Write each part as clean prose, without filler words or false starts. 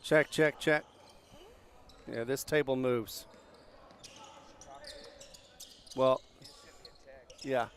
Check, check, check. Yeah, this table moves. Well, yeah.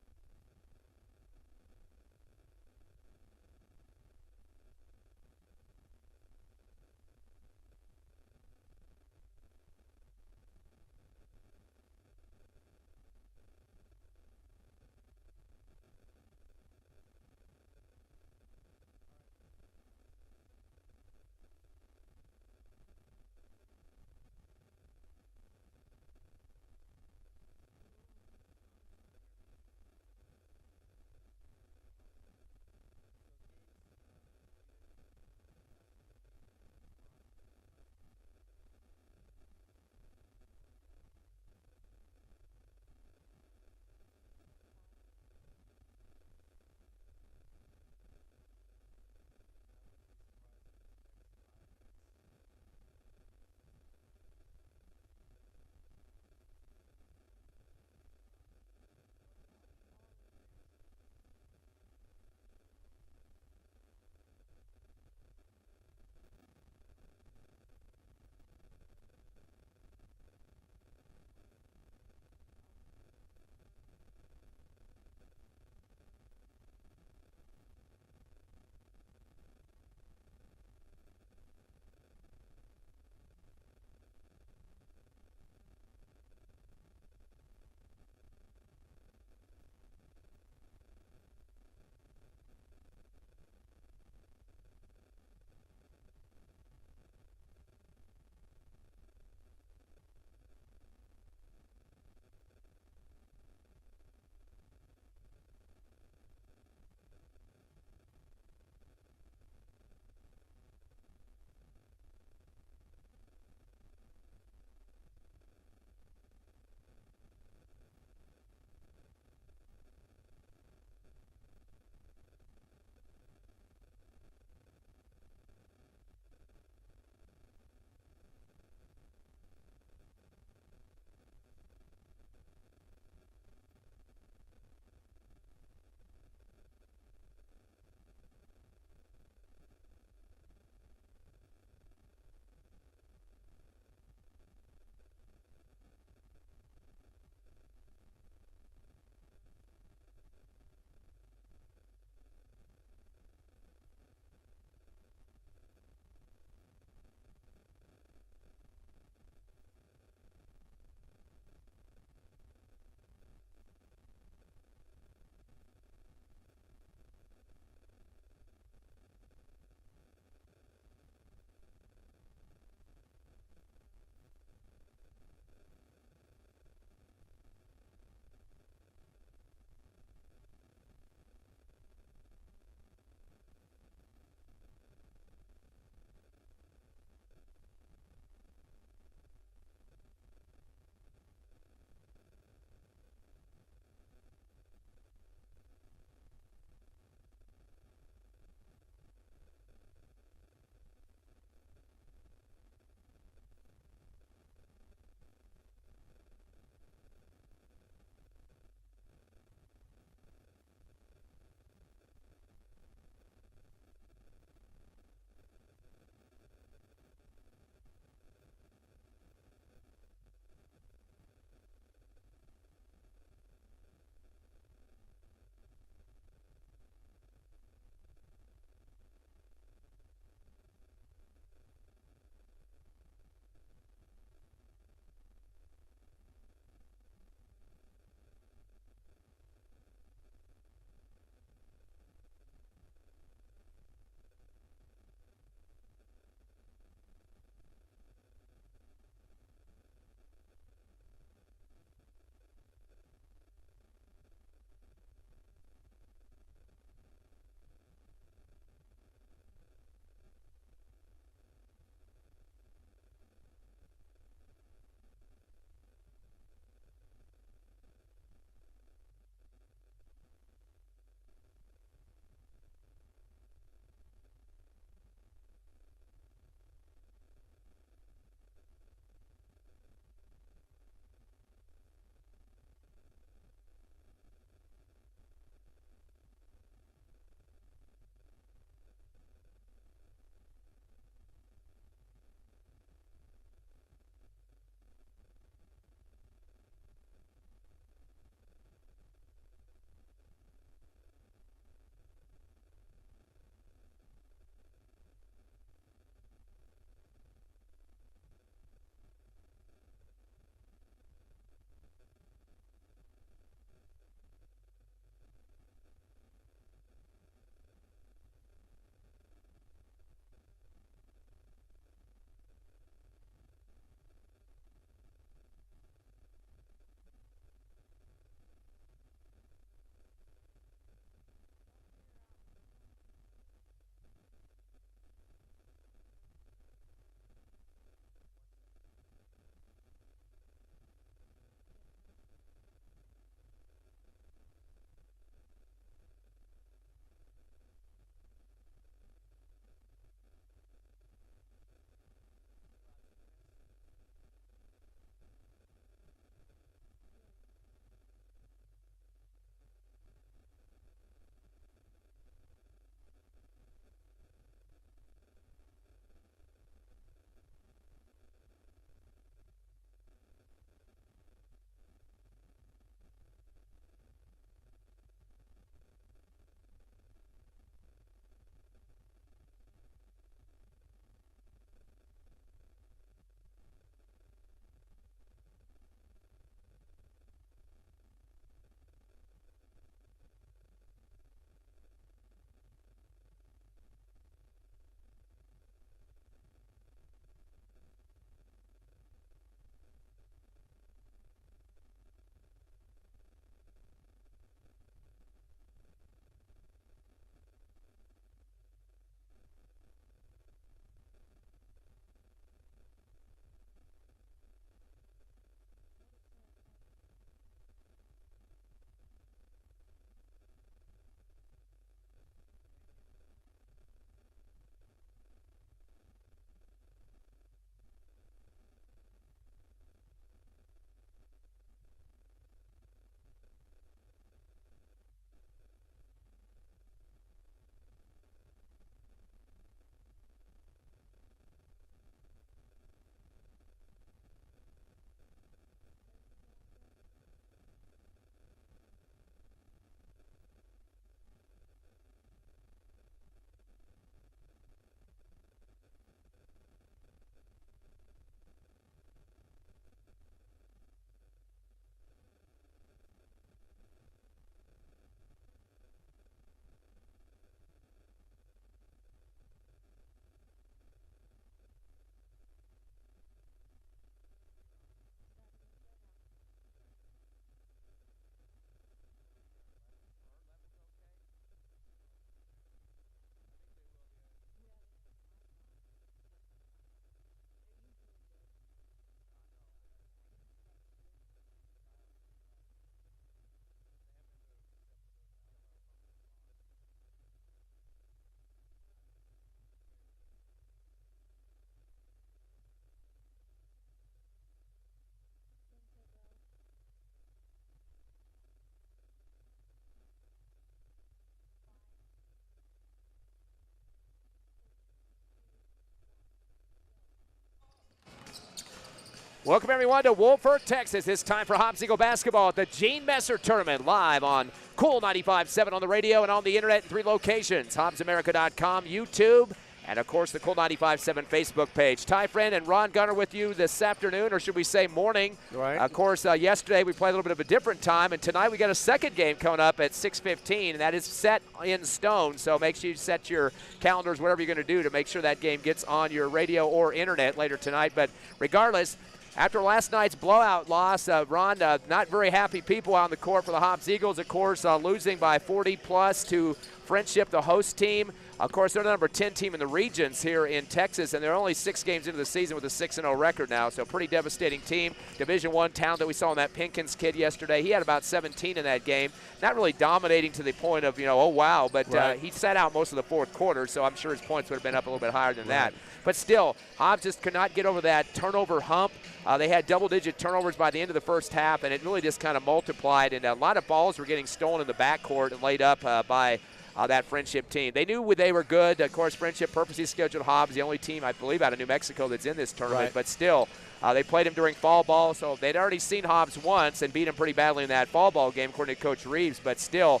Welcome, everyone, to Wolford, Texas. It's time for Hobbs Eagle basketball at the Gene Messer Tournament, live on Cool 95.7 on the radio and on the internet in 3 locations, HobbsAmerica.com, YouTube, and, of course, the Cool 95.7 Facebook page. Ty Friend and Ron Gunner with you this afternoon, or should we say morning. Right. Of course, yesterday we played a little bit of a different time, and tonight we got a second game coming up at 6:15, and that is set in stone. So make sure you set your calendars, whatever you're going to do, to make sure that game gets on your radio or internet later tonight. But regardless, after last night's blowout loss, Ron, not very happy people on the court for the Hobbs Eagles, of course, losing by 40-plus to Friendship, the host team. Of course, they're the number 10 team in the regions here in Texas, and they're only 6 games into the season with a 6-0 record now, so pretty devastating team. Division I talent that we saw in that Pinkins kid yesterday, he had about 17 in that game. Not really dominating to the point of, oh, wow, but he sat out most of the fourth quarter, so I'm sure his points would have been up a little bit higher than that. But still, Hobbs just could not get over that turnover hump. They had double-digit turnovers by the end of the first half, and it really just kind of multiplied, and a lot of balls were getting stolen in the backcourt and laid up by that Friendship team. They knew they were good. Of course, Friendship purposely scheduled Hobbs, the only team, I believe, out of New Mexico that's in this tournament. But still, they played him during fall ball, so they'd already seen Hobbs once and beat him pretty badly in that fall ball game, according to Coach Reeves. But still,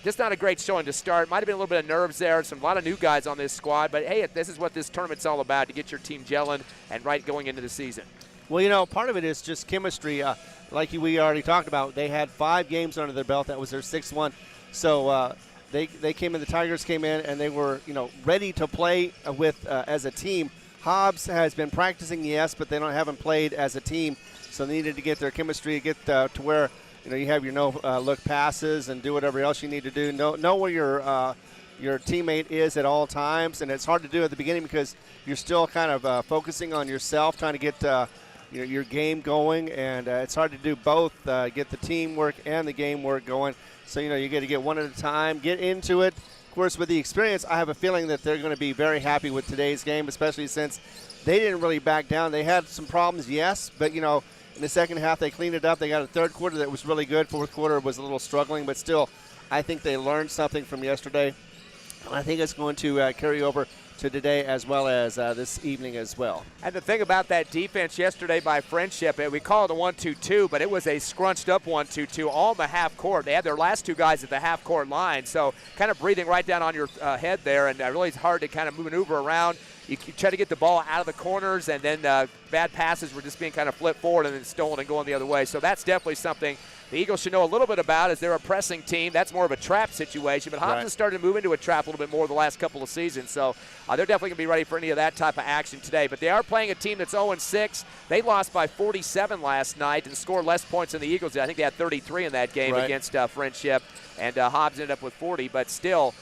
just not a great showing to start. Might have been a little bit of nerves there. A lot of new guys on this squad. But, hey, this is what this tournament's all about, to get your team gelling and right going into the season. Well, part of it is just chemistry. Like we already talked about, they had 5 games under their belt. That was their 6th one. So they came in, the Tigers came in, and they were, ready to play with as a team. Hobbs has been practicing, yes, but they haven't played as a team. So they needed to get their chemistry, get to where, you have your no-look passes and do whatever else you need to do. Know where your teammate is at all times, and it's hard to do at the beginning because you're still kind of focusing on yourself, trying to get your game going, and it's hard to do both, get the teamwork and the game work going. So, you got to get one at a time, get into it. Of course, with the experience, I have a feeling that they're going to be very happy with today's game, especially since they didn't really back down. They had some problems, yes, but, in the second half they cleaned it up. They got a third quarter that was really good. Fourth quarter was a little struggling, but still, I think they learned something from yesterday. And I think it's going to carry over to today as well as this evening as well. And the thing about that defense yesterday by Friendship, we call it a 1-2-2, but it was a scrunched up 1-2-2 all in the half court. They had their last 2 guys at the half court line, so kind of breathing right down on your head there, and really it's hard to kind of maneuver around. You try to get the ball out of the corners, and then bad passes were just being kind of flipped forward and then stolen and going the other way. So that's definitely something the Eagles should know a little bit about, as they're a pressing team. That's more of a trap situation, but Hobbs has started to move into a trap a little bit more the last couple of seasons, so they're definitely going to be ready for any of that type of action today. But they are playing a team that's 0-6. They lost by 47 last night and scored less points than the Eagles did. I think they had 33 in that game against Friendship, and Hobbs ended up with 40. But still,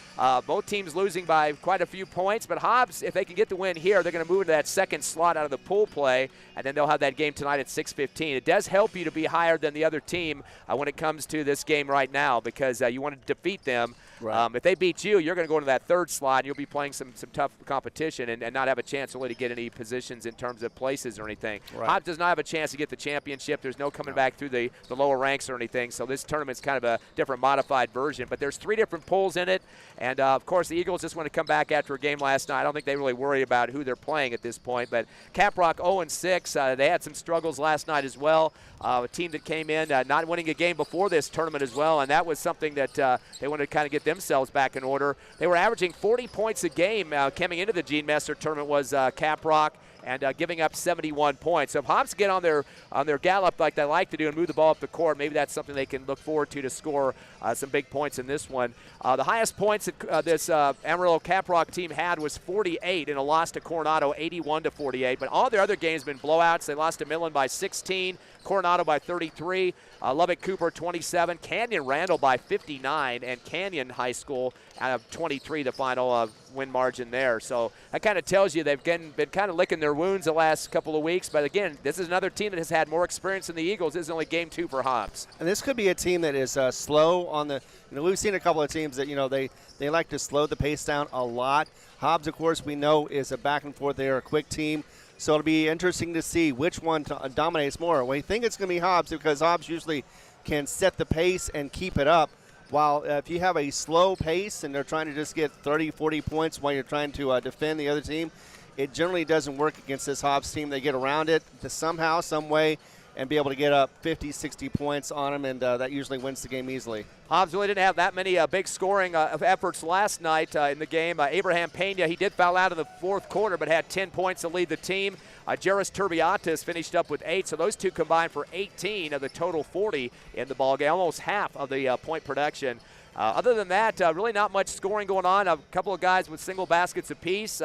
both teams losing by quite a few points. But Hobbs, if they can get the win here, they're going to move into that second slot out of the pool play, and then they'll have that game tonight at 6:15. It does help you to be higher than the other team when it comes to this game right now, because you want to defeat them. If they beat you, you're going to go into that third slot, and you'll be playing some tough competition and not have a chance really to get any positions in terms of places or anything. Hobbs does not have a chance to get the championship. There's no coming back through the lower ranks or anything, so this tournament's kind of a different modified version. But there's 3 different pools in it, and, of course, the Eagles just want to come back after a game last night. I don't think they really worry about who they're playing at this point. But Caprock 0-6. They had some struggles last night as well. A team that came in not winning a game before this tournament as well, and that was something that they wanted to kind of get themselves back in order. They were averaging 40 points a game coming into the Gene Messer tournament was Caprock, and giving up 71 points. So if Hobbs get on their gallop like they like to do and move the ball up the court, maybe that's something they can look forward to score some big points in this one. The highest points that this Amarillo Caprock team had was 48 in a loss to Coronado, 81-48. But all their other games have been blowouts. They lost to Midland by 16, Coronado by 33, Lubbock Cooper 27, Canyon Randall by 59, and Canyon High School out of 23, the final win margin there. So that kind of tells you they've been kind of licking their wounds the last couple of weeks. But again, this is another team that has had more experience than the Eagles. This is only game 2 for Hobbs. And this could be a team that is slow on the, we've seen a couple of teams that, they like to slow the pace down a lot. Hobbs, of course, we know is a back and forth. They are a quick team. So it'll be interesting to see which one dominates more. We think it's going to be Hobbs because Hobbs usually can set the pace and keep it up. While if you have a slow pace and they're trying to just get 30, 40 points while you're trying to defend the other team, it generally doesn't work against this Hobbs team. They get around it somehow, some way, and be able to get up 50, 60 points on them, and that usually wins the game easily. Hobbs really didn't have that many big scoring efforts last night in the game. Abraham Pena, he did foul out in the fourth quarter, but had 10 points to lead the team. Jairus Turbiatis finished up with 8, so those two combined for 18 of the total 40 in the ballgame, almost half of the point production. Other than that, really not much scoring going on. A couple of guys with single baskets apiece.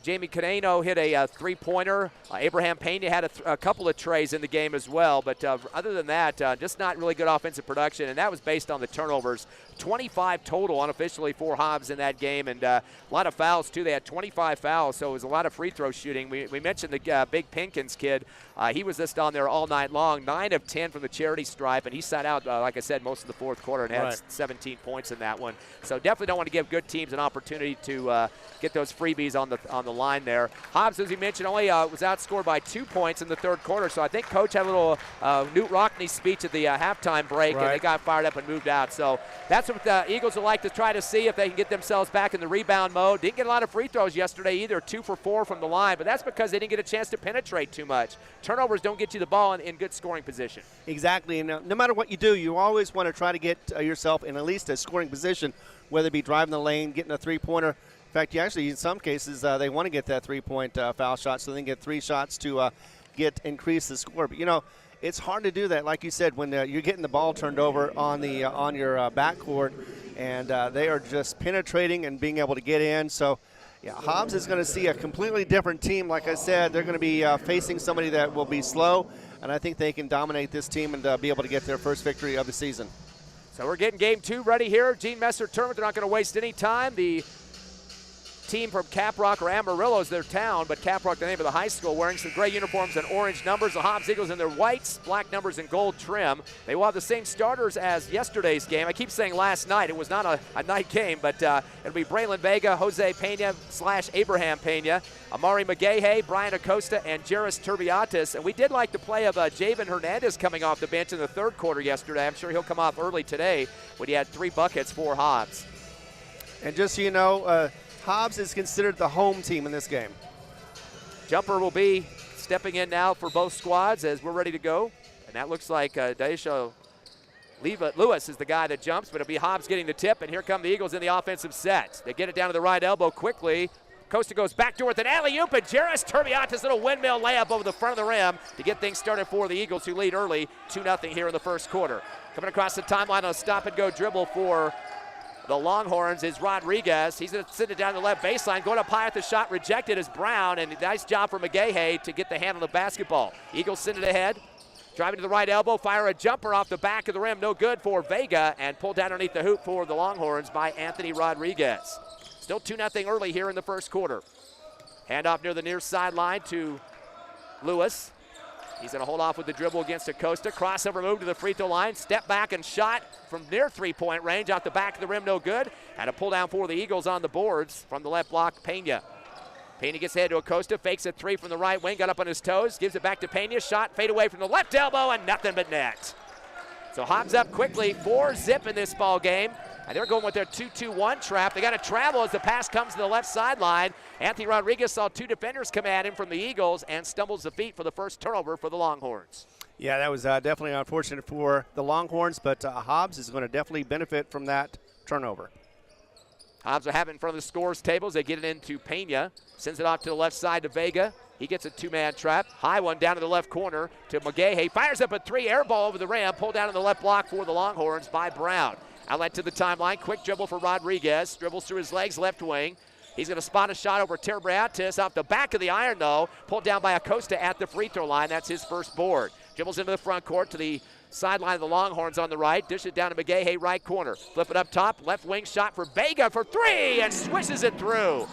Jamie Caneno hit a three-pointer. Abraham Pena had a couple of trays in the game as well. But other than that, just not really good offensive production, and that was based on the turnovers. 25 total unofficially for Hobbs in that game, and a lot of fouls, too. They had 25 fouls, so it was a lot of free throw shooting. We mentioned the Big Pinkins kid. He was just on there all night long, 9 of 10 from the charity stripe, and he sat out, like I said, most of the fourth quarter and had 17 points in that one. So definitely don't want to give good teams an opportunity to get those freebies on the line there. Hobbs, as you mentioned, only was outscored by 2 points in the third quarter, so I think Coach had a little Newt Rockney speech at the halftime break, and they got fired up and moved out. So that's what the Eagles would like to try to see if they can get themselves back in the rebound mode. Didn't get a lot of free throws yesterday either, 2 for 4 from the line, but that's because they didn't get a chance to penetrate too much. Turnovers don't get you the ball in good scoring position. Exactly, and no matter what you do, you always want to try to get yourself in at least a scoring position, whether it be driving the lane, getting a three-pointer. In fact, you actually, in some cases, they want to get that three-point foul shot so they can get 3 shots to increase the score. But, it's hard to do that, like you said, when you're getting the ball turned over on your backcourt, and they are just penetrating and being able to get in. So, yeah, Hobbs is going to see a completely different team. Like I said, they're going to be facing somebody that will be slow, and I think they can dominate this team and be able to get their first victory of the season. So we're getting game 2 ready here. Gene Messer tournament, they're not going to waste any time. The team from Caprock, or Amarillo is their town, but Caprock the name of the high school, wearing some gray uniforms and orange numbers. The Hobbs Eagles in their whites, black numbers and gold trim. They will have the same starters as yesterday's game. I keep saying last night. It was not a night game, but it'll be Braylon Vega, Jose Pena / Abraham Pena, Amari McGahey, Brian Acosta, and Jairus Turbiatis. And we did like the play of Javen Hernandez coming off the bench in the third quarter yesterday. I'm sure he'll come off early today when he had 3 buckets for Hobbs. And just so you know, Hobbs is considered the home team in this game. Jumper will be stepping in now for both squads as we're ready to go. And that looks like Daisha Lewis is the guy that jumps, but it'll be Hobbs getting the tip. And here come the Eagles in the offensive set. They get it down to the right elbow quickly. Costa goes back to it with an alley-oop, and Jairus Turbiatis' little windmill layup over the front of the rim to get things started for the Eagles, who lead early 2-0 here in the first quarter. Coming across the timeline on a stop-and-go dribble for the Longhorns is Rodriguez. He's going to send it down the left baseline. Going up high at the shot, rejected is Brown, and nice job for McGahey to get the hand on the basketball. Eagles send it ahead. Driving to the right elbow, fire a jumper off the back of the rim. No good for Vega, and pulled down underneath the hoop for the Longhorns by Anthony Rodriguez. Still 2-0 early here in the first quarter. Handoff near the near sideline to Lewis. He's going to hold off with the dribble against Acosta. Crossover move to the free throw line. Step back and shot from near three-point range. Out the back of the rim, no good. And a pull down for the Eagles on the boards from the left block, Pena. Pena gets ahead to Acosta, fakes a 3 from the right wing, got up on his toes, gives it back to Pena. Shot, fade away from the left elbow, and nothing but net. So Hobbs up quickly, 4-zip in this ball game. And they're going with their 2-2-1 trap. They got to travel as the pass comes to the left sideline. Anthony Rodriguez saw 2 defenders come at him from the Eagles and stumbles the feet for the first turnover for the Longhorns. Yeah, that was definitely unfortunate for the Longhorns, but Hobbs is going to definitely benefit from that turnover. Hobbs will have it in front of the scores tables. They get it into Pena. Sends it off to the left side to Vega. He gets a 2-man trap. High one down to the left corner to McGahey. Fires up a 3, air ball over the rim. Pulled down in the left block for the Longhorns by Brown. Outlet to the timeline. Quick dribble for Rodriguez. Dribbles through his legs, left wing. He's going to spot a shot over Turbiatis off the back of the iron, though. Pulled down by Acosta at the free throw line. That's his first board. Dribbles into the front court to the sideline of the Longhorns on the right. Dish it down to McGahey, right corner. Flip it up top. Left wing shot for Vega for 3 and swishes it through.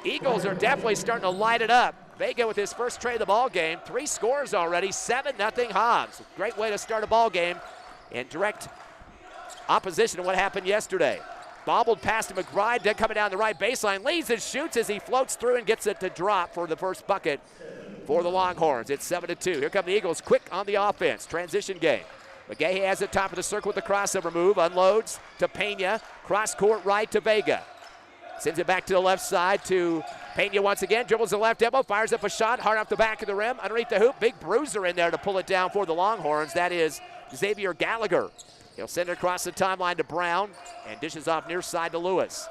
Eagles are definitely starting to light it up. Vega with his first tray of the ball game. 3 scores already. 7-0 Hobbs. Great way to start a ball game in direct opposition to what happened yesterday. Bobbled past to McBride, then coming down the right baseline, leads and shoots as he floats through and gets it to drop for the first bucket for the Longhorns. It's 7-2. Here come the Eagles quick on the offense. Transition game. McGahey has it top of the circle with the crossover move. Unloads to Pena. Cross court right to Vega. Sends it back to the left side to Pena once again. Dribbles the left elbow, fires up a shot, hard off the back of the rim, underneath the hoop. Big bruiser in there to pull it down for the Longhorns. That is Xavier Gallagher. He'll send it across the timeline to Brown and dishes off near side to Lewis.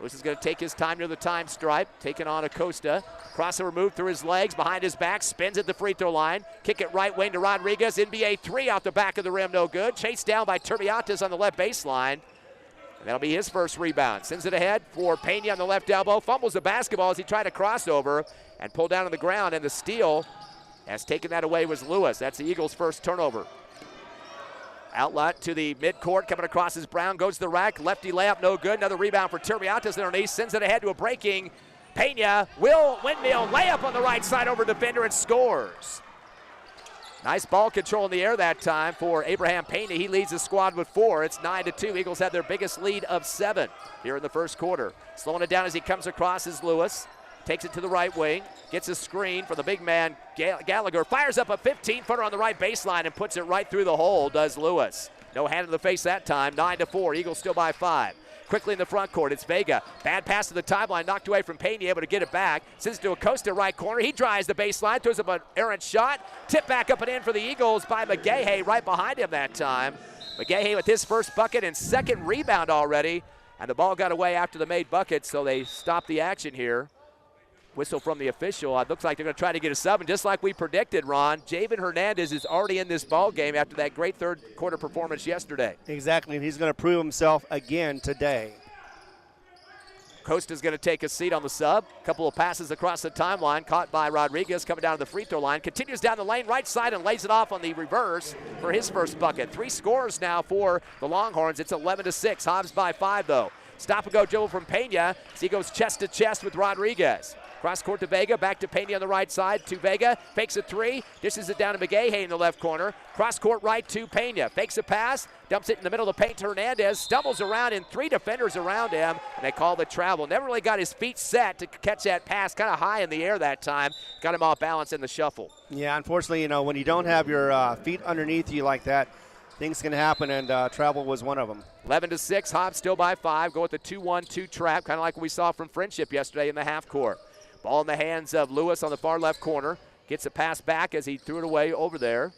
Lewis is going to take his time near the time stripe, taking on Acosta. Crossover move through his legs, behind his back, spins at the free throw line. Kick it right wing to Rodriguez. NBA three off the back of the rim, no good. Chased down by Turbiatis on the left baseline. And that'll be his first rebound. Sends it ahead for Pena on the left elbow. Fumbles the basketball as he tried to cross over and pull down on the ground. And the steal has taken that away was Lewis. That's the Eagles' first turnover. Outlet to the midcourt, coming across as Brown goes to the rack. Lefty layup, no good. Another rebound for Turbiatis underneath. Sends it ahead to a breaking Pena. Will windmill layup on the right side over defender and scores. Nice ball control in the air that time for Abraham Pena. He leads the squad with 4. It's 9-2. Eagles have their biggest lead of 7 here in the first quarter. Slowing it down as he comes across is Lewis. Takes it to the right wing. Gets a screen for the big man Gallagher. Fires up a 15-footer on the right baseline and puts it right through the hole, does Lewis. No hand in the face that time. 9-4. Eagles still by 5. Quickly in the front court, it's Vega. Bad pass to the timeline, knocked away from Pena, able to get it back. Sends it to Acosta, right corner. He drives the baseline, throws up an errant shot. Tip back up and in for the Eagles by McGahey, right behind him that time. McGahey with his first bucket and second rebound already. And the ball got away after the made bucket, so they stopped the action here. Whistle from the official. It looks like they're going to try to get a sub, and just like we predicted, Ron, Javen Hernandez is already in this ball game after that great third quarter performance yesterday. Exactly, and he's going to prove himself again today. Costa's going to take a seat on the sub. Couple of passes across the timeline, caught by Rodriguez, coming down to the free throw line. Continues down the lane, right side, and lays it off on the reverse for his first bucket. 3 scores now for the Longhorns. It's 11-6. Hobbs by 5, though. Stop and go dribble from Pena as he goes chest to chest with Rodriguez. Cross court to Vega, back to Pena on the right side to Vega, fakes a 3, dishes it down to McGahey in the left corner. Cross court right to Pena, fakes a pass, dumps it in the middle of the paint to Hernandez, stumbles around and 3 defenders around him, and they call the travel. Never really got his feet set to catch that pass, kind of high in the air that time. Got him off balance in the shuffle. Yeah, unfortunately, when you don't have your feet underneath you like that, things can happen, and travel was one of them. 11-6, Hobbs still by 5. Go with the 2-1-2 trap, kind of like we saw from Friendship yesterday in the half court. Ball in the hands of Lewis on the far left corner. Gets a pass back as he threw it away over there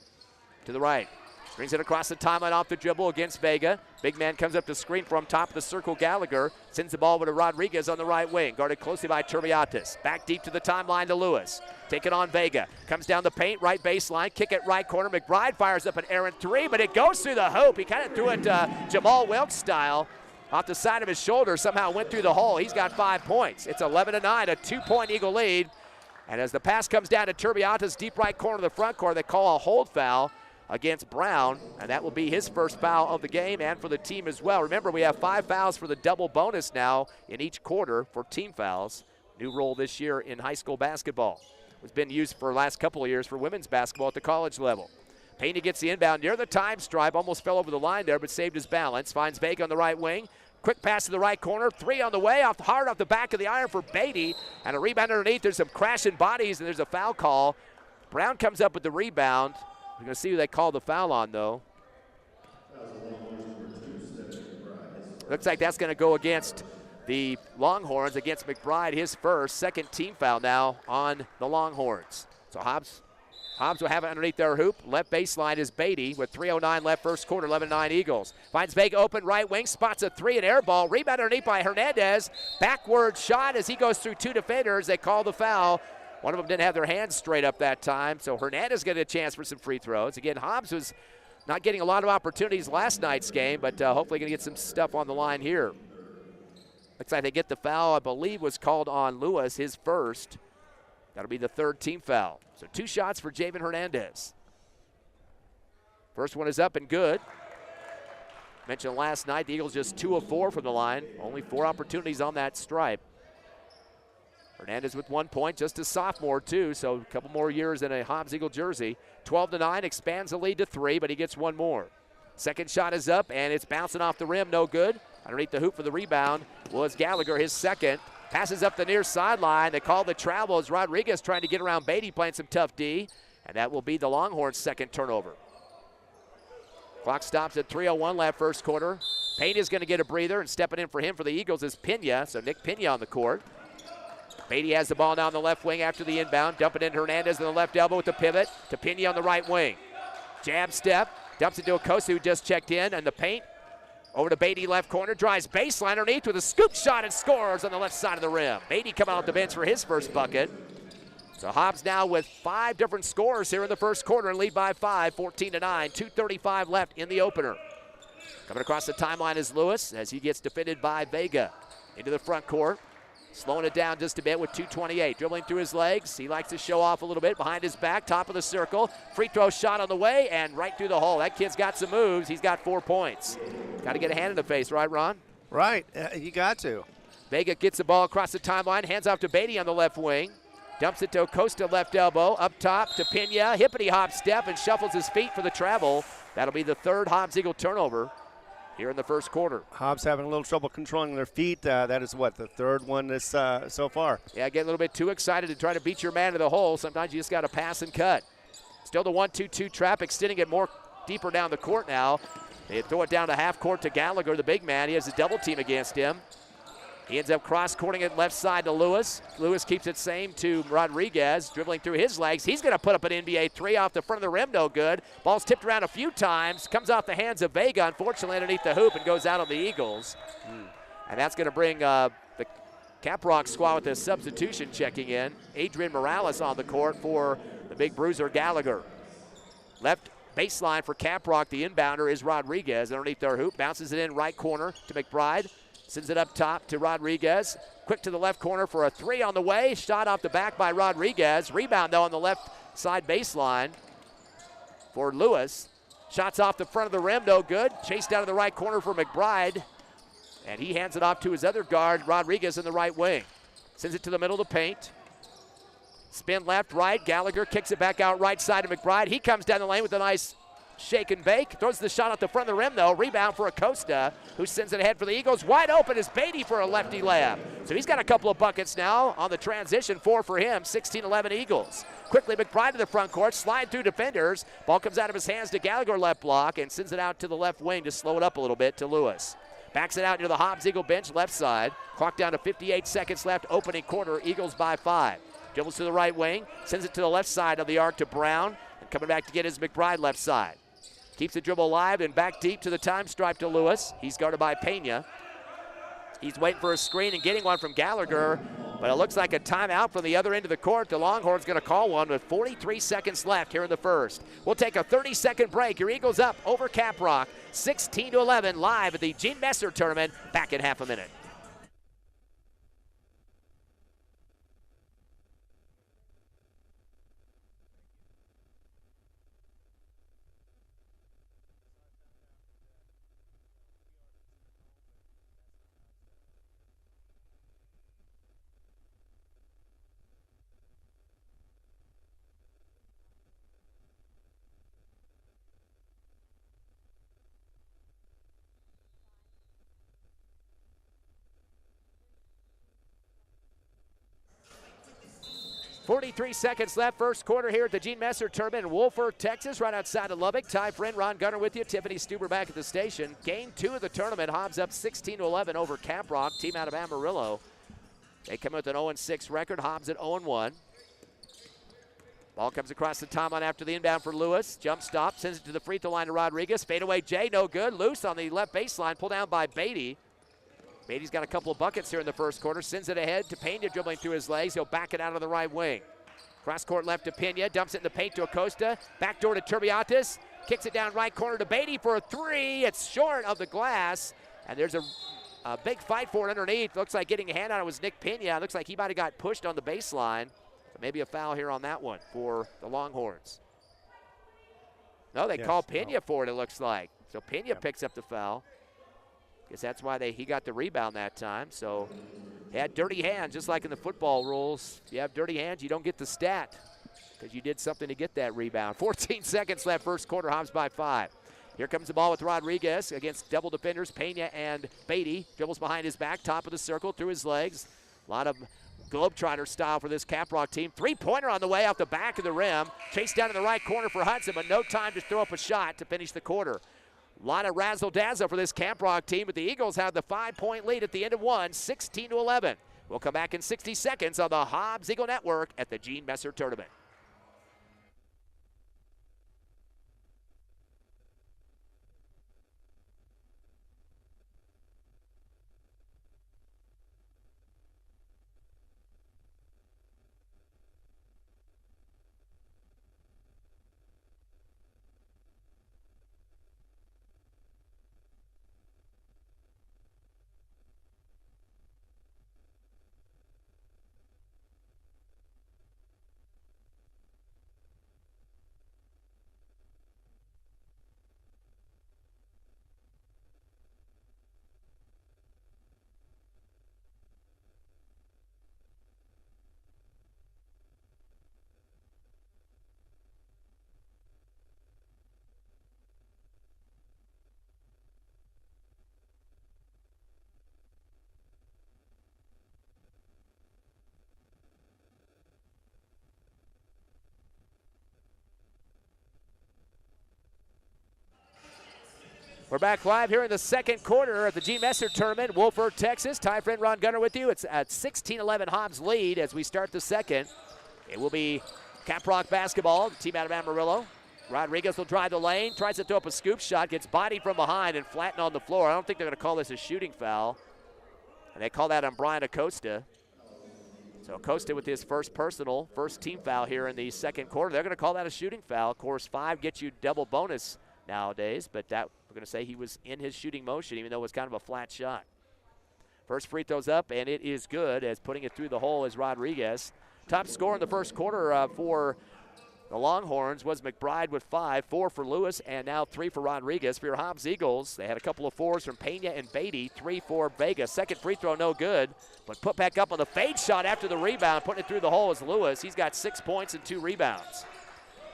to the right. Brings it across the timeline off the dribble against Vega. Big man comes up to screen from top of the circle. Gallagher sends the ball over to Rodriguez on the right wing. Guarded closely by Turbiatis. Back deep to the timeline to Lewis. Take it on Vega. Comes down the paint, right baseline. Kick it right corner. McBride fires up an errant 3, but it goes through the hoop. He kind of threw it Jamal Wilkes style. Off the side of his shoulder, somehow went through the hole. He's got 5 points. It's 11-9, a 2-point Eagle lead. And as the pass comes down to Turbiatis, deep right corner of the front court, they call a hold foul against Brown, and that will be his first foul of the game and for the team as well. Remember, we have 5 fouls for the double bonus now in each quarter for team fouls. New rule this year in high school basketball. It's been used for the last couple of years for women's basketball at the college level. Pena gets the inbound near the time stripe, almost fell over the line there, but saved his balance. Finds Vega on the right wing. Quick pass to the right corner. 3 on the way, hard off the back of the iron for Beatty. And a rebound underneath. There's some crashing bodies, and there's a foul call. Brown comes up with the rebound. We're going to see who they call the foul on, though. Looks like that's going to go against the Longhorns, against McBride, his first. Second team foul now on the Longhorns. So Hobbs will have it underneath their hoop. Left baseline is Beatty with 3:09 left first quarter, 11-9 Eagles. Finds Vega open right wing, spots a 3, an air ball. Rebound underneath by Hernandez. Backward shot as he goes through 2 defenders. They call the foul. One of them didn't have their hands straight up that time, so Hernandez got a chance for some free throws. Again, Hobbs was not getting a lot of opportunities last night's game, but hopefully going to get some stuff on the line here. Looks like they get the foul, I believe, was called on Lewis, his first. That'll be the 3rd team foul. So 2 shots for Javen Hernandez. First one is up and good. Mentioned last night, the Eagles just 2 of 4 from the line. Only 4 opportunities on that stripe. Hernandez with 1 point, just a sophomore too, so a couple more years in a Hobbs Eagle jersey. 12-9, expands the lead to 3, but he gets 1 more. Second shot is up, and it's bouncing off the rim, no good. Underneath the hoop for the rebound was Gallagher, his second. Passes up the near sideline. They call the travel as Rodriguez trying to get around Beatty, playing some tough D, and that will be the Longhorns' second turnover. Clock stops at 3:01 left first quarter. Pena's going to get a breather, and stepping in for him for the Eagles is Pena, so Nick Pena on the court. Beatty has the ball now on the left wing after the inbound. Dump it in Hernandez on the left elbow with the pivot to Pena on the right wing. Jab step, dumps it to Acosta who just checked in, and the paint. Over to Beatty, left corner, drives baseline underneath with a scoop shot and scores on the left side of the rim. Beatty coming off the bench for his first bucket. So Hobbs now with 5 different scores here in the first quarter and lead by 5, 14-9, 2:35 left in the opener. Coming across the timeline is Lewis as he gets defended by Vega. Into the front court. Slowing it down just a bit with 2:28. Dribbling through his legs. He likes to show off a little bit behind his back. Top of the circle. Free throw shot on the way and right through the hole. That kid's got some moves. He's got 4 points. Got to get a hand in the face, right, Ron? Right. You got to. Vega gets the ball across the timeline. Hands off to Beatty on the left wing. Dumps it to Acosta, left elbow. Up top to Pena. Hippity hop step and shuffles his feet for the travel. That'll be the 3rd Hobbs Eagle turnover here in the first quarter. Hobbs having a little trouble controlling their feet. That is what, the 3rd one this so far. Yeah, get a little bit too excited to try to beat your man to the hole. Sometimes you just got to pass and cut. Still the 1-2-2 trap, extending it more deeper down the court now. They throw it down to half court to Gallagher, the big man. He has a double team against him. He ends up cross-courting it left side to Lewis. Lewis keeps it same to Rodriguez, dribbling through his legs. He's going to put up an NBA 3 off the front of the rim, no good. Ball's tipped around a few times, comes off the hands of Vega, unfortunately underneath the hoop, and goes out on the Eagles. And that's going to bring the Caprock squad with a substitution checking in. Adrian Morales on the court for the big bruiser Gallagher. Left baseline for Caprock. The inbounder is Rodriguez underneath their hoop. Bounces it in right corner to McBride. Sends it up top to Rodriguez. Quick to the left corner for a 3 on the way. Shot off the back by Rodriguez. Rebound, though, on the left side baseline for Lewis. Shots off the front of the rim, no good. Chased out of the right corner for McBride. And he hands it off to his other guard, Rodriguez, in the right wing. Sends it to the middle of the paint. Spin left, right. Gallagher kicks it back out right side to McBride. He comes down the lane with a nice shake and bake. Throws the shot at the front of the rim, though. Rebound for Acosta, who sends it ahead for the Eagles. Wide open is Beatty for a lefty layup. So he's got a couple of buckets now on the transition. 4 for him. 16-11 Eagles. Quickly, McBride to the front court. Slide through defenders. Ball comes out of his hands to Gallagher, left block, and sends it out to the left wing to slow it up a little bit to Lewis. Backs it out near the Hobbs Eagle bench, left side. Clock down to 58 seconds left. Opening quarter, Eagles by 5. Dribbles to the right wing. Sends it to the left side of the arc to Brown. And coming back to get his McBride left side. Keeps the dribble alive and back deep to the time stripe to Lewis. He's guarded by Pena. He's waiting for a screen and getting one from Gallagher, but it looks like a timeout from the other end of the court. The Longhorns going to call one with 43 seconds left here in the first. We'll take a 30-second break. Your Eagles up over Caprock, 16-11 live at the Gene Messer tournament. Back in half a minute. .43 seconds left, first quarter here at the Gene Messer tournament in Wolford, Texas, right outside of Lubbock. Ty Friend, Ron Gunner with you. Tiffany Stuber back at the station. Game 2 of the tournament. Hobbs up 16-11 over Caprock, team out of Amarillo. They come with an 0-6 record. Hobbs at 0-1. Ball comes across the timeline after the inbound for Lewis. Jump stop, sends it to the free throw line to Rodriguez. Fadeaway Jay, no good. Loose on the left baseline, pulled down by Beatty. Beatty's got a couple of buckets here in the first quarter. Sends it ahead to Pena, dribbling through his legs. He'll back it out of the right wing. Cross court left to Pena. Dumps it in the paint to Acosta. Back door to Turbiatis. Kicks it down right corner to Beatty for a 3. It's short of the glass. And there's a big fight for it underneath. Looks like getting a hand on it was Nick Pena. Looks like he might have got pushed on the baseline. So maybe a foul here on that one for the Longhorns. No, they called Pena for it looks like. So Pena picks up the foul. Guess that's why he got the rebound that time. So he had dirty hands, just like in the football rules. If you have dirty hands, you don't get the stat because you did something to get that rebound. 14 seconds left, first quarter, Hobbs by 5. Here comes the ball with Rodriguez against double defenders, Pena and Beatty. Dribbles behind his back, top of the circle, through his legs. A lot of Globetrotter style for this Caprock team. Three-pointer on the way off the back of the rim. Chased down in the right corner for Hudson, but no time to throw up a shot to finish the quarter. A lot of razzle-dazzle for this Caprock team, but the Eagles have the 5-point lead at the end of one, 16-11. We'll come back in 60 seconds on the Hobbs Eagle Network at the Gene Messer Tournament. We're back live here in the second quarter at the G. Messer Tournament, Wolford, Texas. Ty friend Ron Gunner with you. It's at 16-11 Hobbs lead as we start the second. It will be Caprock basketball, the team out of Amarillo. Rodriguez will drive the lane, tries to throw up a scoop shot, gets bodied from behind and flattened on the floor. I don't think they're going to call this a shooting foul. And they call that on Brian Acosta. So Acosta with his first team foul here in the second quarter. They're going to call that a shooting foul. Of course, 5 gets you double bonus nowadays, but that we're going to say he was in his shooting motion, even though it was kind of a flat shot. First free throw's up, and it is good, as putting it through the hole is Rodriguez. Top scorer in the first quarter for the Longhorns was McBride with 5, 4 for Lewis, and now 3 for Rodriguez. For your Hobbs Eagles, they had a couple of 4s from Pena and Beatty, 3 for Vega. Second free throw, no good, but put back up on the fade shot after the rebound. Putting it through the hole is Lewis. He's got 6 points and 2 rebounds.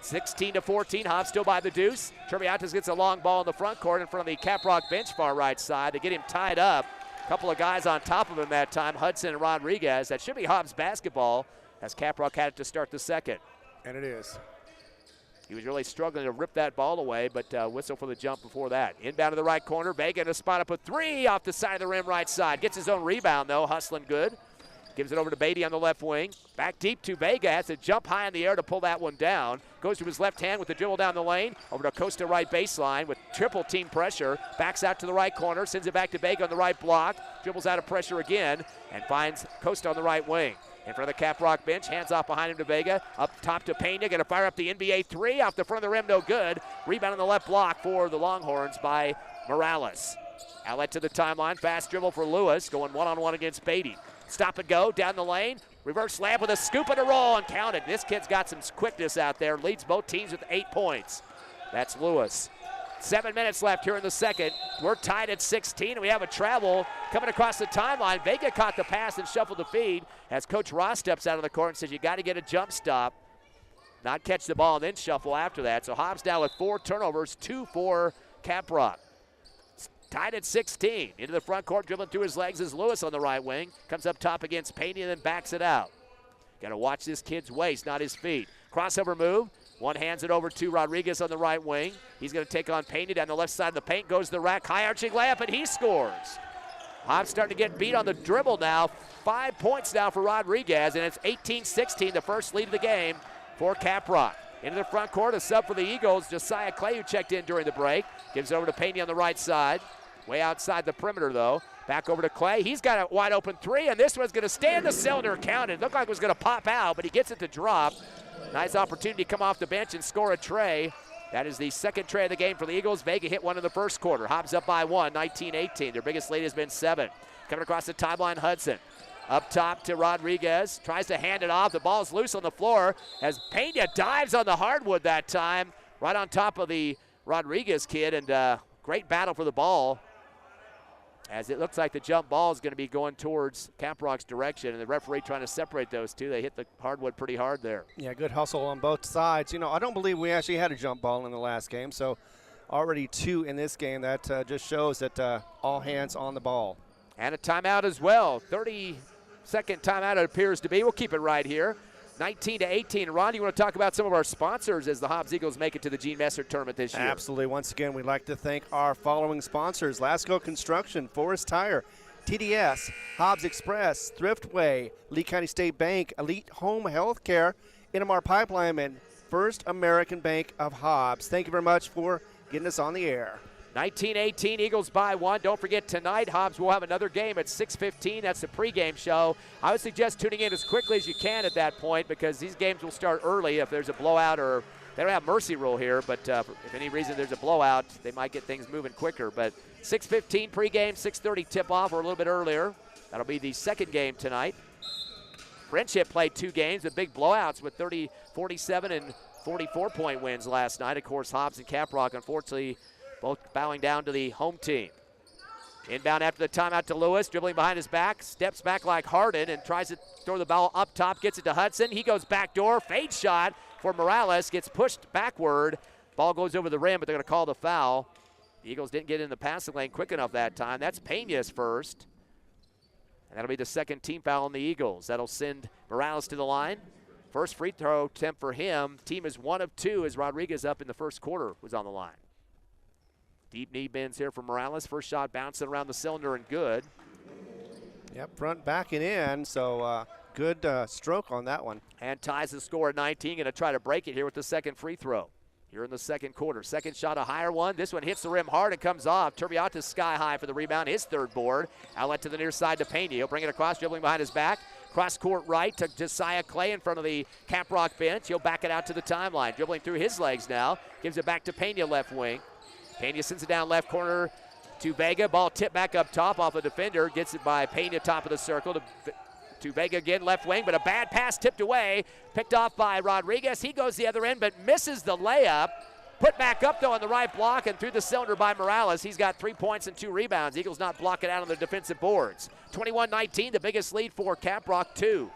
16-14, Hobbs still by the deuce. Treviatas gets a long ball in the front court in front of the Caprock bench far right side to get him tied up. A couple of guys on top of him that time, Hudson and Rodriguez. That should be Hobbs basketball as Caprock had it to start the second. And it is. He was really struggling to rip that ball away, but whistle for the jump before that. Inbound to the right corner, Vega in a spot up a 3 off the side of the rim right side. Gets his own rebound though, hustling good. Gives it over to Beatty on the left wing. Back deep to Vega. Has to jump high in the air to pull that one down. Goes to his left hand with the dribble down the lane. Over to Costa right baseline with triple team pressure. Backs out to the right corner. Sends it back to Vega on the right block. Dribbles out of pressure again and finds Costa on the right wing. In front of the Caprock bench. Hands off behind him to Vega. Up top to Pena. Going to fire up the NBA 3 off the front of the rim. No good. Rebound on the left block for the Longhorns by Morales. Outlet to the timeline. Fast dribble for Lewis. Going one-on-one against Beatty. Stop and go down the lane. Reverse slam with a scoop and a roll and counted. This kid's got some quickness out there. Leads both teams with 8 points. That's Lewis. 7 minutes left here in the second. We're tied at 16, and we have a travel coming across the timeline. Vega caught the pass and shuffled the feed as Coach Ross steps out of the court and says you got to get a jump stop, not catch the ball and then shuffle after that. So Hobbs now with 4 turnovers, 2 for Caprock. Tied at 16. Into the front court, dribbling through his legs is Lewis on the right wing. Comes up top against Pena and then backs it out. Got to watch this kid's waist, not his feet. Crossover move. One hands it over to Rodriguez on the right wing. He's going to take on Pena down the left side of the paint. Goes to the rack. High arching layup, and he scores. Hobbs starting to get beat on the dribble now. 5 points now for Rodriguez, and it's 18-16, the first lead of the game for Caprock. Into the front court, a sub for the Eagles. Josiah Clay, who checked in during the break. Gives it over to Pena on the right side. Way outside the perimeter, though. Back over to Clay. He's got a wide open 3, and this one's going to stand the cylinder counted. Looked like it was going to pop out, but he gets it to drop. Nice opportunity to come off the bench and score a tray. That is the second tray of the game for the Eagles. Vega hit one in the first quarter. Hobbs up by 1, 19-18. Their biggest lead has been 7. Coming across the timeline, Hudson. Up top to Rodriguez. Tries to hand it off. The ball's loose on the floor as Pena dives on the hardwood that time. Right on top of the Rodriguez kid, and great battle for the ball, as it looks like the jump ball is going to be going towards Caprock's direction, and the referee trying to separate those two. They hit the hardwood pretty hard there. Yeah, good hustle on both sides. You know, I don't believe we actually had a jump ball in the last game, so already 2 in this game. That just shows that all hands on the ball. And a timeout as well. 30-second timeout it appears to be. We'll keep it right here. 19-18. Ron, you want to talk about some of our sponsors as the Hobbs Eagles make it to the Gene Messer tournament this year? Absolutely. Once again, we'd like to thank our following sponsors: Lasco Construction, Forest Tire, TDS, Hobbs Express, Thriftway, Lee County State Bank, Elite Home Healthcare, NMR Pipeline, and First American Bank of Hobbs. Thank you very much for getting us on the air. 19-18, Eagles by 1. Don't forget, tonight, Hobbs will have another game at 6:15. That's the pregame show. I would suggest tuning in as quickly as you can at that point, because these games will start early if there's a blowout, or they don't have mercy rule here, but if any reason there's a blowout, they might get things moving quicker. But 6:15 pregame, 6:30 tip-off, or a little bit earlier. That'll be the second game tonight. Friendship played 2 games with big blowouts with 30, 47, and 44-point wins last night. Of course, Hobbs and Caprock, unfortunately, both bowing down to the home team. Inbound after the timeout to Lewis, dribbling behind his back, steps back like Harden and tries to throw the ball up top, gets it to Hudson. He goes backdoor, fade shot for Morales, gets pushed backward. Ball goes over the rim, but they're going to call the foul. The Eagles didn't get in the passing lane quick enough that time. That's Pena's first. And that'll be the second team foul on the Eagles. That'll send Morales to the line. First free throw attempt for him. Team is 1 of 2 as Rodriguez up in the first quarter was on the line. Deep knee bends here for Morales. First shot bouncing around the cylinder and good. Yep, front backing in, so good stroke on that one. And ties the score at 19. Going to try to break it here with the second free throw. Here in the second quarter. Second shot, a higher one. This one hits the rim hard and comes off. Turbiata's sky high for the rebound. His third board. Outlet to the near side to Pena. He'll bring it across, dribbling behind his back. Cross court right to Josiah Clay in front of the Caprock bench. He'll back it out to the timeline. Dribbling through his legs now. Gives it back to Pena, left wing. Pena sends it down left corner to Vega. Ball tipped back up top off a defender. Gets it by Pena, top of the circle to Vega again, left wing, but a bad pass tipped away. Picked off by Rodriguez. He goes the other end, but misses the layup. Put back up, though, on the right block and through the cylinder by Morales. He's got 3 points and 2 rebounds. Eagles not blocking out on the defensive boards. 21-19, the biggest lead for Caprock, 2.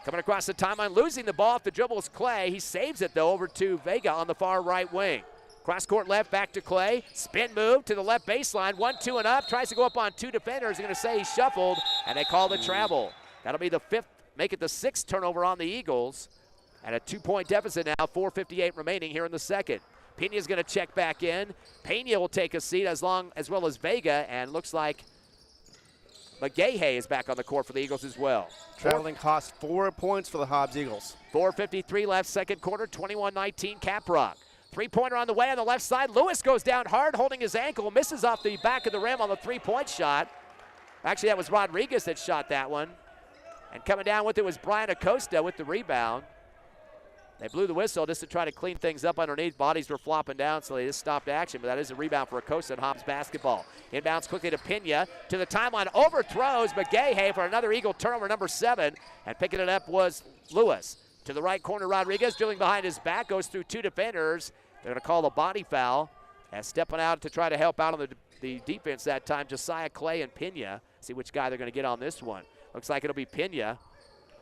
Coming across the timeline, losing the ball off the dribbles, Clay. He saves it, though, over to Vega on the far right wing. Cross court left, back to Clay. Spin move to the left baseline. 1-2 and up. Tries to go up on 2 defenders. They're going to say he shuffled, and they call the travel. That'll be the 5th, make it the 6th turnover on the Eagles. At a 2-point deficit now, 4:58 remaining here in the second. Pena's going to check back in. Pena will take a seat as well as Vega, and looks like McGahey is back on the court for the Eagles as well. Traveling cost 4 points for the Hobbs Eagles. 4:53 left, second quarter, 21-19 Caprock. 3-pointer on the way on the left side. Lewis goes down hard, holding his ankle, misses off the back of the rim on the 3-point shot. Actually, that was Rodriguez that shot that one. And coming down with it was Brian Acosta with the rebound. They blew the whistle just to try to clean things up underneath. Bodies were flopping down, so they just stopped action. But that is a rebound for Acosta and Hobbs basketball. Inbounds quickly to Pena. To the timeline, overthrows McGahey for another Eagle turnover, number 7. And picking it up was Lewis. To the right corner, Rodriguez drilling behind his back, goes through 2 defenders. They're going to call a body foul. And stepping out to try to help out on the defense that time, Josiah Clay and Pena. See which guy they're going to get on this one. Looks like it'll be Pena.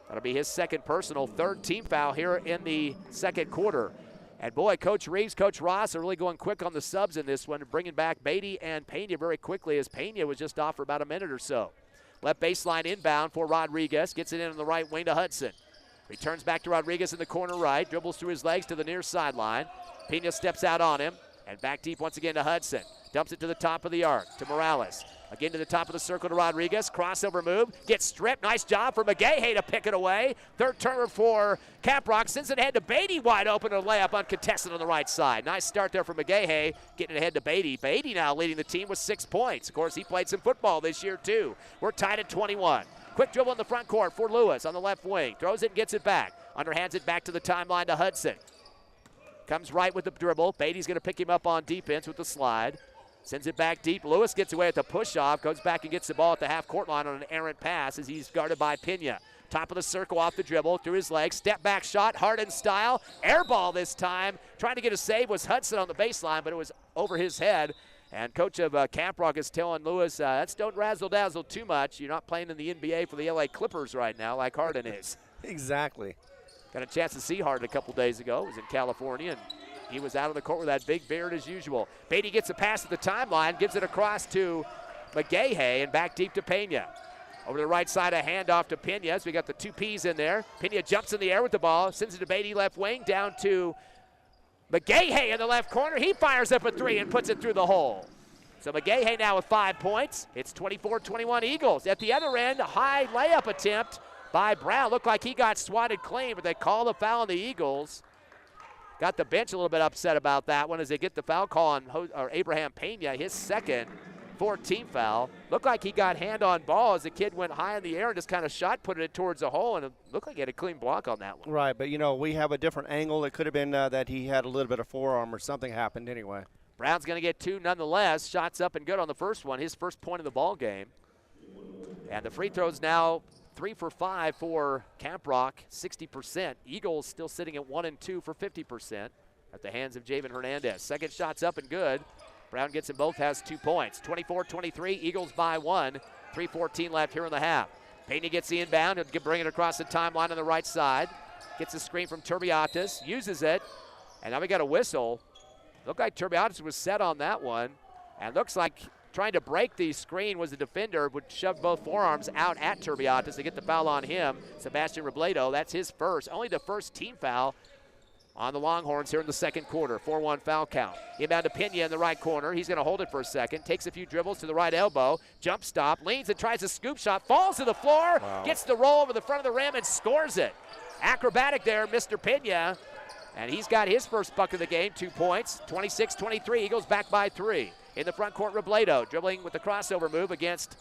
That'll be his second personal, 3rd team foul here in the second quarter. And boy, Coach Reeves, Coach Ross are really going quick on the subs in this one, bringing back Beatty and Pena very quickly, as Pena was just off for about a minute or so. Left baseline inbound for Rodriguez. Gets it in on the right wing to Hudson. Returns back to Rodriguez in the corner right. Dribbles through his legs to the near sideline. Pena steps out on him. And back deep once again to Hudson. Dumps it to the top of the arc to Morales. Again to the top of the circle to Rodriguez. Crossover move. Gets stripped. Nice job for McGahey to pick it away. 3rd turnover for Caprock. Sends it ahead to Beatty, wide open. A layup uncontested on the right side. Nice start there for McGahey. Getting it ahead to Beatty. Beatty now leading the team with 6 points. Of course, he played some football this year too. We're tied at 21. Quick dribble in the front court for Lewis on the left wing. Throws it and gets it back. Underhands it back to the timeline to Hudson. Comes right with the dribble. Beatty's going to pick him up on defense with the slide. Sends it back deep. Lewis gets away at the push-off. Goes back and gets the ball at the half-court line on an errant pass as he's guarded by Pena. Top of the circle off the dribble. Through his legs. Step-back shot. Harden style. Air ball this time. Trying to get a save was Hudson on the baseline, but it was over his head. And coach of Caprock is telling Lewis, that's don't razzle-dazzle too much. You're not playing in the NBA for the LA Clippers right now like Harden is. Exactly. Got a chance to see Harden a couple days ago. He was in California, and he was out of the court with that big beard as usual. Beatty gets a pass at the timeline, gives it across to McGahey, and back deep to Pena. Over to the right side, a handoff to Pena. So we got the two P's in there. Pena jumps in the air with the ball, sends it to Beatty left wing, down to McGahey in the left corner. He fires up a three and puts it through the hole. So McGahey now with 5 points. It's 24-21 Eagles. At the other end, a high layup attempt by Brown. Looked like he got swatted clean, but they call the foul on the Eagles. Got the bench a little bit upset about that one as they get the foul call on Abraham Pena, his second 4th-team foul. Looked like he got hand on ball as the kid went high in the air and just kind of shot put it towards the hole, and it looked like he had a clean block on that one. Right, but, we have a different angle. It could have been that he had a little bit of forearm or something happened anyway. Brown's going to get 2 nonetheless. Shots up and good on the first one, his first point of the ball game. And the free throws now 3 for 5 for Caprock, 60%. Eagles still sitting at 1 and 2 for 50% at the hands of Javen Hernandez. Second shot's up and good. Brown gets them both, has 2 points. 24-23, Eagles by 1. 3:14 left here in the half. Pena gets the inbound and bring it across the timeline on the right side. Gets a screen from Turbiatis, uses it, and now we got a whistle. Looked like Turbiatis was set on that one, and looks like trying to break the screen was the defender, would shove both forearms out at Turbiatis to get the foul on him. Sebastian Robledo, that's his first, only the first team foul on the Longhorns here in the second quarter. 4-1 foul count. Inbound to Pena in the right corner. He's going to hold it for a second. Takes a few dribbles to the right elbow. Jump stop. Leans and tries a scoop shot. Falls to the floor. Wow. Gets the roll over the front of the rim and scores it. Acrobatic there, Mr. Pena. And he's got his first bucket of the game, 2 points. 26-23. Eagles back by 3. In the front court, Robledo dribbling with the crossover move against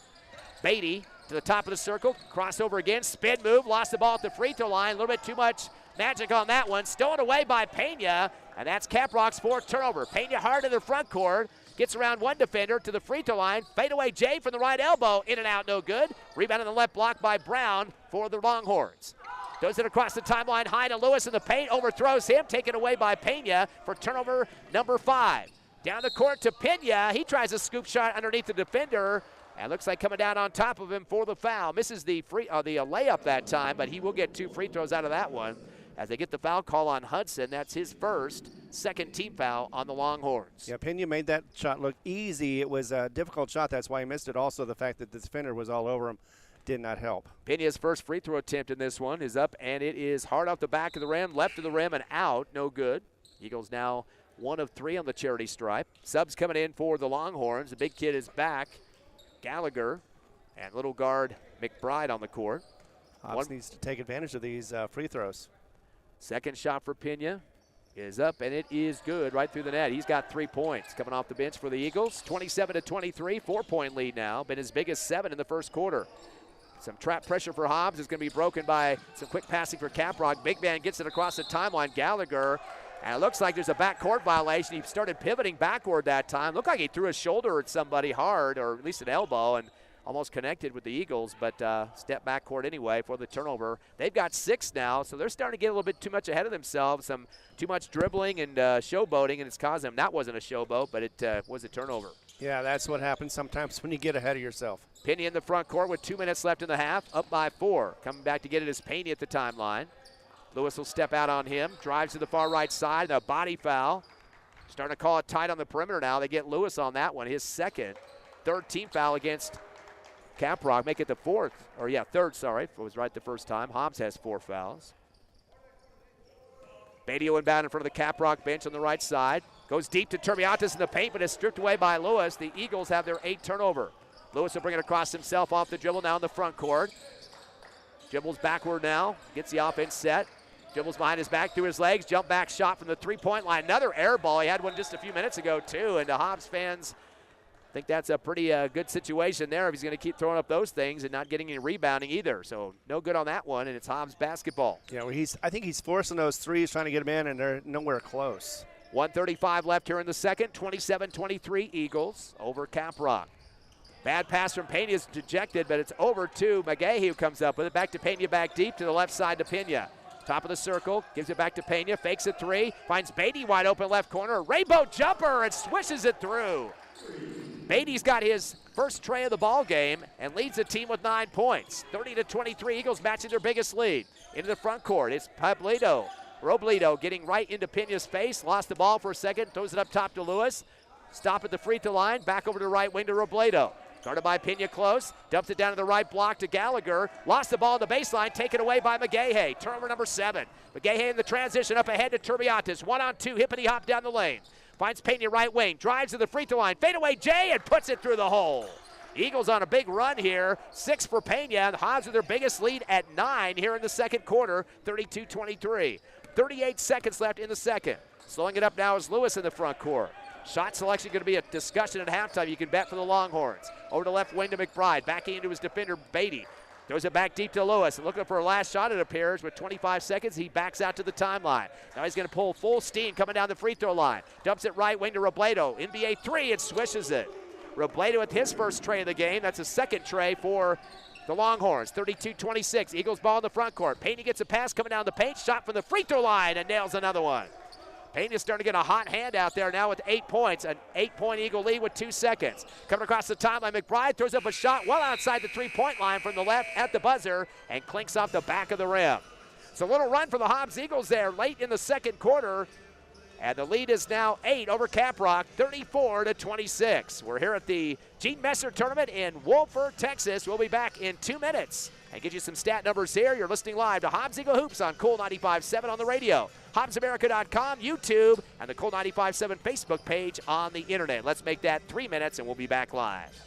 Beatty to the top of the circle. Crossover again. Spin move. Lost the ball at the free throw line. A little bit too much magic on that one. Stolen away by Pena. And that's Caprock's 4th turnover. Pena hard in the front court. Gets around one defender to the free throw line. Fadeaway Jay from the right elbow. In and out, no good. Rebound on the left block by Brown for the Longhorns. Does it across the timeline, high to Lewis in the paint, overthrows him, taken away by Pena for turnover number 5. Down the court to Pena. He tries a scoop shot underneath the defender, and looks like coming down on top of him for the foul. Misses the layup that time, but he will get 2 free throws out of that one as they get the foul call on Hudson. That's his first, 2nd team foul on the Longhorns. Yeah, Pena made that shot look easy. It was a difficult shot. That's why he missed it. Also, the fact that the defender was all over him did not help. Pena's first free throw attempt in this one is up, and it is hard off the back of the rim, left of the rim, and out. No good. Eagles now 1 of 3 on the charity stripe. Subs coming in for the Longhorns. The big kid is back. Gallagher and little guard McBride on the court. Hobbs needs to take advantage of these free throws. Second shot for Pena is up, and it is good right through the net. He's got 3 points coming off the bench for the Eagles. 27-23, 4-point lead now. Been as big as 7 in the first quarter. Some trap pressure for Hobbs is going to be broken by some quick passing for Caprock. Big man gets it across the timeline. Gallagher, and it looks like there's a backcourt violation. He started pivoting backward that time. Looked like he threw a shoulder at somebody hard, or at least an elbow, and almost connected with the Eagles, but step backcourt anyway for the turnover. They've got 6 now, so they're starting to get a little bit too much ahead of themselves. Some too much dribbling and showboating, and it's caused them. That wasn't a showboat, but it was a turnover. Yeah, that's what happens sometimes when you get ahead of yourself. Pena in the front court with 2 minutes left in the half, up by 4. Coming back to get it is Pena at the timeline. Lewis will step out on him, drives to the far right side, a body foul. Starting to call it tight on the perimeter now. They get Lewis on that one, his second. 3rd team foul against Caprock, make it the 4th, or yeah, 3rd, sorry. It was right the first time. Hobbs has 4 fouls. Badio inbound in front of the Caprock bench on the right side. Goes deep to Turbiatis in the paint, but is stripped away by Lewis. The Eagles have their 8th turnover. Lewis will bring it across himself off the dribble now in the front court. Dribbles backward now, gets the offense set. Dribbles behind his back, through his legs, jump back shot from the 3-point line. Another air ball. He had one just a few minutes ago too, and the Hobbs fans think that's a pretty good situation there if he's going to keep throwing up those things and not getting any rebounding either. So no good on that one, and it's Hobbs basketball. Yeah, well, I think he's forcing those threes, trying to get them in, and they're nowhere close. 1:35 left here in the second. 27-23 Eagles over Caprock. Bad pass from Pena is dejected, but it's over to McGahey, who comes up with it. Back to Pena, back deep to the left side to Pena. Top of the circle, gives it back to Pena, fakes a 3, finds Beatty wide open left corner. A rainbow jumper and swishes it through. Beatty's got his first tray of the ball game and leads the team with 9 points. 30-23, Eagles matching their biggest lead. Into the front court, it's Robledo getting right into Pena's face. Lost the ball for a second, throws it up top to Lewis. Stop at the free throw line, back over to the right wing to Robledo. Guarded by Pena close. Dumps it down to the right block to Gallagher. Lost the ball on the baseline. Taken away by McGahay. Turnover number 7. McGahay in the transition up ahead to Turbiantes. 1-on-2. Hippity hop down the lane. Finds Pena right wing. Drives to the free throw line. Fade away Jay and puts it through the hole. Eagles on a big run here. 6 for Pena. The Hobbs with their biggest lead at 9 here in the second quarter. 32-23. 38 seconds left in the second. Slowing it up now is Lewis in the front court. Shot selection going to be a discussion at halftime. You can bet for the Longhorns. Over to left wing to McBride. Backing into his defender, Beatty. Throws it back deep to Lewis. And looking for a last shot, it appears. With 25 seconds, he backs out to the timeline. Now he's going to pull full steam coming down the free throw line. Dumps it right wing to Robledo. NBA 3 and swishes it. Robledo with his first tray of the game. That's a second tray for the Longhorns. 32-26. Eagles ball in the front court. Payne gets a pass coming down the paint. Shot from the free throw line and nails another one. Payne is starting to get a hot hand out there now with 8 points. An 8-point Eagle lead with 2 seconds. Coming across the timeline, McBride throws up a shot well outside the three-point line from the left at the buzzer and clinks off the back of the rim. It's a little run for the Hobbs Eagles there late in the second quarter. And the lead is now 8 over Caprock, 34-26. We're here at the Gene Messer Tournament in Wolford, Texas. We'll be back in 2 minutes and get you some stat numbers here. You're listening live to Hobbs Eagle Hoops on Cool 95.7 on the radio, HobbsAmerica.com, YouTube, and the Cool 95.7 Facebook page on the internet. Let's make that 3 minutes and we'll be back live.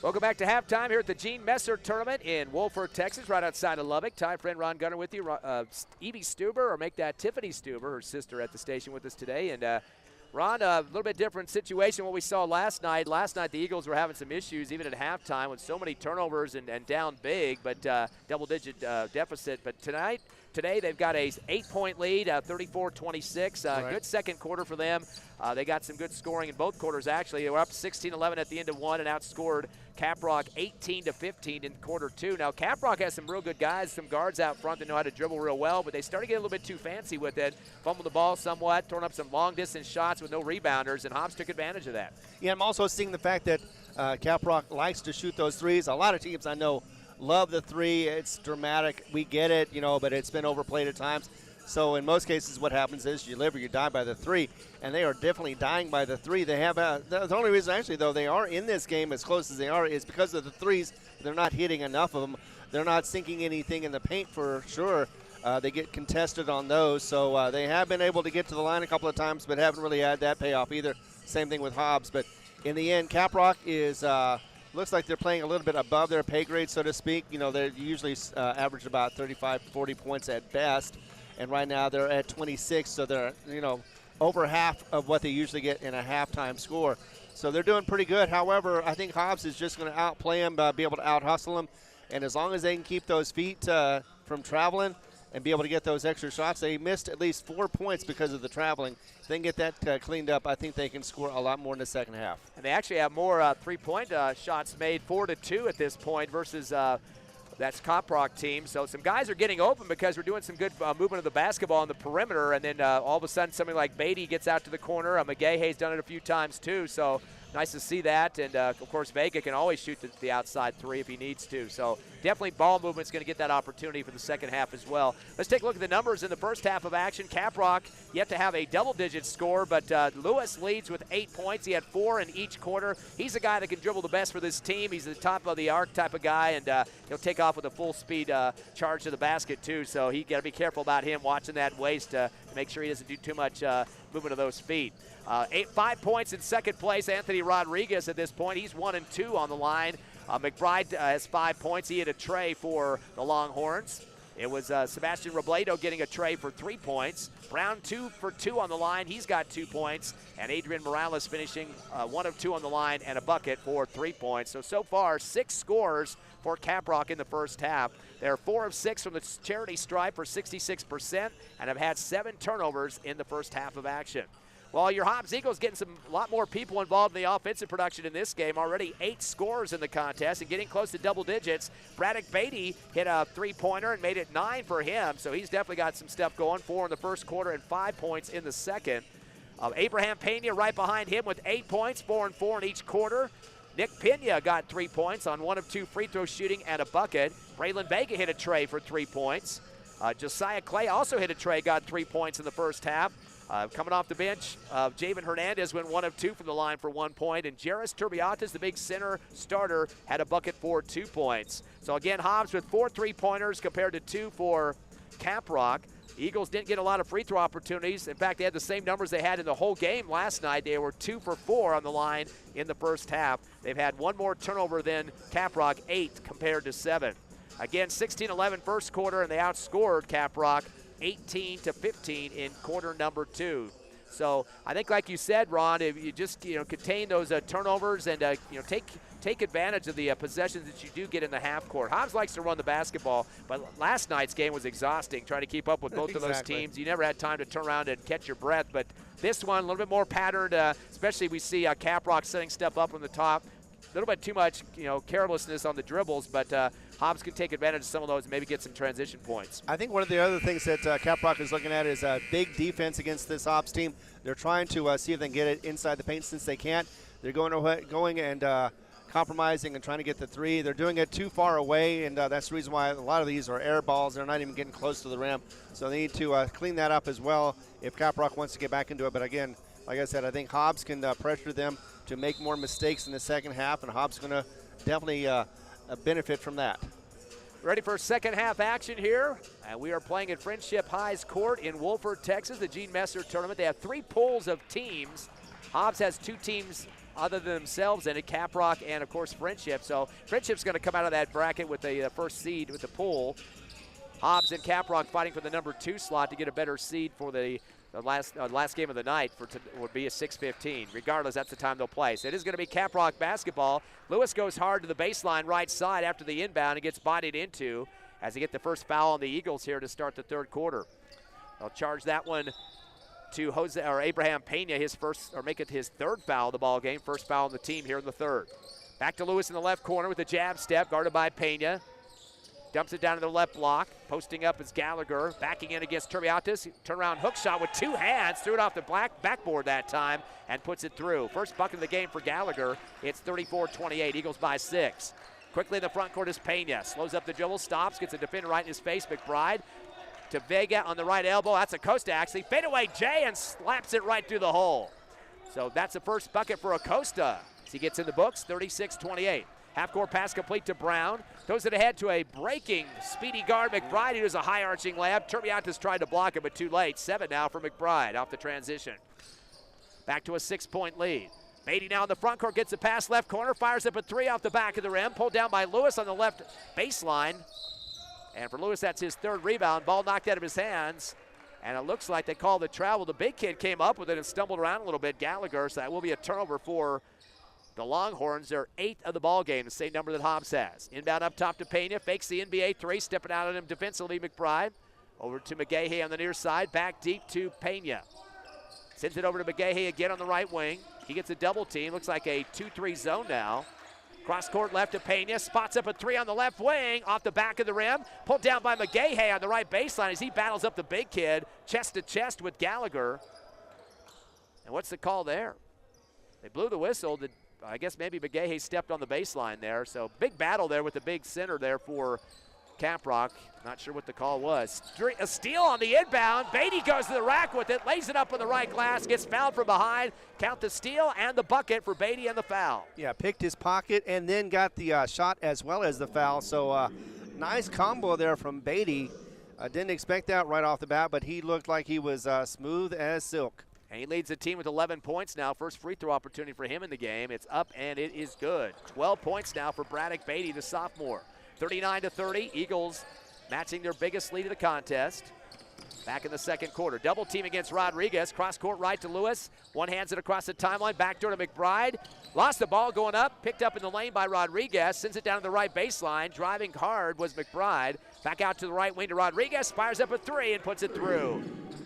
Welcome back to halftime here at the Gene Messer Tournament in Wolford, Texas, right outside of Lubbock. Ty, friend Ron Gunner with you. Evie Stuber, or make that Tiffany Stuber, her sister at the station with us today. And Ron, a little bit different situation what we saw last night. Last night the Eagles were having some issues even at halftime with so many turnovers and down big, but double-digit deficit. But today they've got a 8-point lead, 34-26. Right. Good second quarter for them. They got some good scoring in both quarters, actually. They were up 16-11 at the end of one and outscored Caprock 18-15 in quarter two. Now, Caprock has some real good guys, some guards out front that know how to dribble real well, but they started getting a little bit too fancy with it, fumbled the ball somewhat, torn up some long-distance shots with no rebounders, and Hobbs took advantage of that. Yeah, I'm also seeing the fact that Caprock likes to shoot those threes. A lot of teams I know love the three. It's dramatic. We get it, but it's been overplayed at times. So in most cases, what happens is you live or you die by the three, and they are definitely dying by the three. They have the only reason, actually, though, they are in this game as close as they are is because of the threes. They're not hitting enough of them. They're not sinking anything in the paint for sure. They get contested on those, so they have been able to get to the line a couple of times, but haven't really had that payoff either. Same thing with Hobbs. But in the end, Caprock is looks like they're playing a little bit above their pay grade, so to speak. They usually average about 35, 40 points at best. And right now they're at 26, so they're, over half of what they usually get in a halftime score. So they're doing pretty good. However, I think Hobbs is just going to outplay them, be able to out-hustle them. And as long as they can keep those feet from traveling and be able to get those extra shots, they missed at least 4 points because of the traveling. If they can get that cleaned up, I think they can score a lot more in the second half. And they actually have more three-point shots made, 4-2 at this point versus that's Caprock team. So some guys are getting open because we're doing some good movement of the basketball on the perimeter, and then all of a sudden somebody like Beatty gets out to the corner. McGahe's done it a few times too, so nice to see that. And of course Vega can always shoot the outside three if he needs to. So definitely ball movement's going to get that opportunity for the second half as well. Let's take a look at the numbers in the first half of action. Caprock yet to have a double-digit score, but Lewis leads with 8 points. He had 4 in each quarter. He's the guy that can dribble the best for this team. He's the top of the arc type of guy, and he'll take off with a full-speed charge to the basket too. So he got to be careful about him watching that waist to make sure he doesn't do too much movement of those feet. 5 points in second place. Anthony Rodriguez at this point. He's 1 and 2 on the line. McBride has 5 points. He hit a tray for the Longhorns. It was Sebastian Robledo getting a tray for 3 points. Brown 2 for 2 on the line. He's got 2 points. And Adrian Morales finishing 1 of 2 on the line and a bucket for 3 points. So far, 6 scores for Caprock in the first half. They're 4 of 6 from the charity stripe for 66% and have had 7 turnovers in the first half of action. Well, your Hobbs Eagles getting a lot more people involved in the offensive production in this game. Already 8 scores in the contest and getting close to double digits. Braddock Beatty hit a 3-pointer and made it 9 for him, so he's definitely got some stuff going. 4 in the first quarter and 5 points in the second. Abraham Pena right behind him with 8 points, 4 and 4 in each quarter. Nick Pena got 3 points on 1 of 2 free throw shooting and a bucket. Braylon Vega hit a tray for 3 points. Josiah Clay also hit a tray, got 3 points in the first half. Coming off the bench, Javen Hernandez went 1 of 2 from the line for 1 point, and Jairus Turbiatas, the big center starter, had a bucket for 2 points. So again, Hobbs with 4 3-pointers compared to 2 for Caprock. The Eagles didn't get a lot of free throw opportunities. In fact, they had the same numbers they had in the whole game last night. They were 2 for 4 on the line in the first half. They've had 1 more turnover than Caprock, 8 compared to 7. Again, 16-11 first quarter, and they outscored Caprock 18-15 in quarter number 2. So I think, like you said, Ron, if you just contain those turnovers and take advantage of the possessions that you do get in the half court. Hobbs likes to run the basketball, but last night's game was exhausting trying to keep up with both of those teams. You never had time to turn around and catch your breath, but this one a little bit more patterned, especially we see Caprock setting stuff up from the top. A little bit too much, carelessness on the dribbles, but Hobbs can take advantage of some of those and maybe get some transition points. I think one of the other things that Caprock is looking at is big defense against this Hobbs team. They're trying to see if they can get it inside the paint. Since they can't, they're going and compromising and trying to get the 3. They're doing it too far away, and that's the reason why a lot of these are air balls. They're not even getting close to the rim. So they need to clean that up as well if Caprock wants to get back into it. But again, like I said, I think Hobbs can pressure them to make more mistakes in the second half, and Hobbs is going to definitely benefit from that. Ready for second half action here, and we are playing at Friendship High's court in Wolford, Texas, the Gene Messer tournament. They have 3 pools of teams. Hobbs has 2 teams other than themselves in it, Caprock and, of course, Friendship. So Friendship's going to come out of that bracket with the first seed with the pool. Hobbs and Caprock fighting for the number 2 slot to get a better seed for the The last game of the night would be a 6:15. Regardless, that's the time they'll play. So it is going to be Caprock basketball. Lewis goes hard to the baseline right side after the inbound and gets bodied into as they get the first foul on the Eagles here to start the third quarter. They'll charge that one to Abraham Pena, make it his third foul of the ball game. First foul on the team here in the third. Back to Lewis in the left corner with a jab step, guarded by Pena. Dumps it down to the left block. Posting up is Gallagher. Backing in against Turbiatis. Turnaround hook shot with two hands. Threw it off the backboard that time and puts it through. First bucket of the game for Gallagher. It's 34-28. Eagles by 6. Quickly in the front court is Pena. Slows up the dribble, stops, gets a defender right in his face. McBride to Vega on the right elbow. That's Acosta actually. Fadeaway Jay and slaps it right through the hole. So that's the first bucket for Acosta. As he gets in the books, 36-28. Half-court pass complete to Brown. Throws it ahead to a breaking, speedy guard, McBride. He does a high-arching layup. Turbiatis tried to block it, but too late. 7 now for McBride off the transition. Back to a 6-point lead. Beatty now in the front court, gets a pass left corner, fires up a 3 off the back of the rim. Pulled down by Lewis on the left baseline. And for Lewis, that's his third rebound. Ball knocked out of his hands. And it looks like they called the travel. The big kid came up with it and stumbled around a little bit, Gallagher. So that will be a turnover for the Longhorns. They're 8th of the ball game, the same number that Hobbs has. Inbound up top to Pena, fakes the NBA 3, stepping out on him defensively, McBride. Over to McGahey on the near side, back deep to Pena. Sends it over to McGahey again on the right wing. He gets a double team, looks like a 2-3 zone now. Cross court left to Pena, spots up a 3 on the left wing, off the back of the rim. Pulled down by McGahey on the right baseline as he battles up the big kid, chest to chest with Gallagher. And what's the call there? They blew the whistle. I guess maybe McGahey stepped on the baseline there. So big battle there with the big center there for Caprock. Not sure what the call was. A steal on the inbound. Beatty goes to the rack with it, lays it up on the right glass, gets fouled from behind. Count the steal and the bucket for Beatty and the foul. Yeah, picked his pocket and then got the shot as well as the foul. So nice combo there from Beatty. Didn't expect that right off the bat, but he looked like he was smooth as silk. And he leads the team with 11 points now. First free throw opportunity for him in the game. It's up and it is good. 12 points now for Braddock Beatty, the sophomore. 39-30. Eagles matching their biggest lead of the contest. Back in the second quarter. Double team against Rodriguez. Cross court right to Lewis. One hands it across the timeline. Backdoor to McBride. Lost the ball going up. Picked up in the lane by Rodriguez. Sends it down to the right baseline. Driving hard was McBride. Back out to the right wing to Rodriguez. Fires up a 3 and puts it through.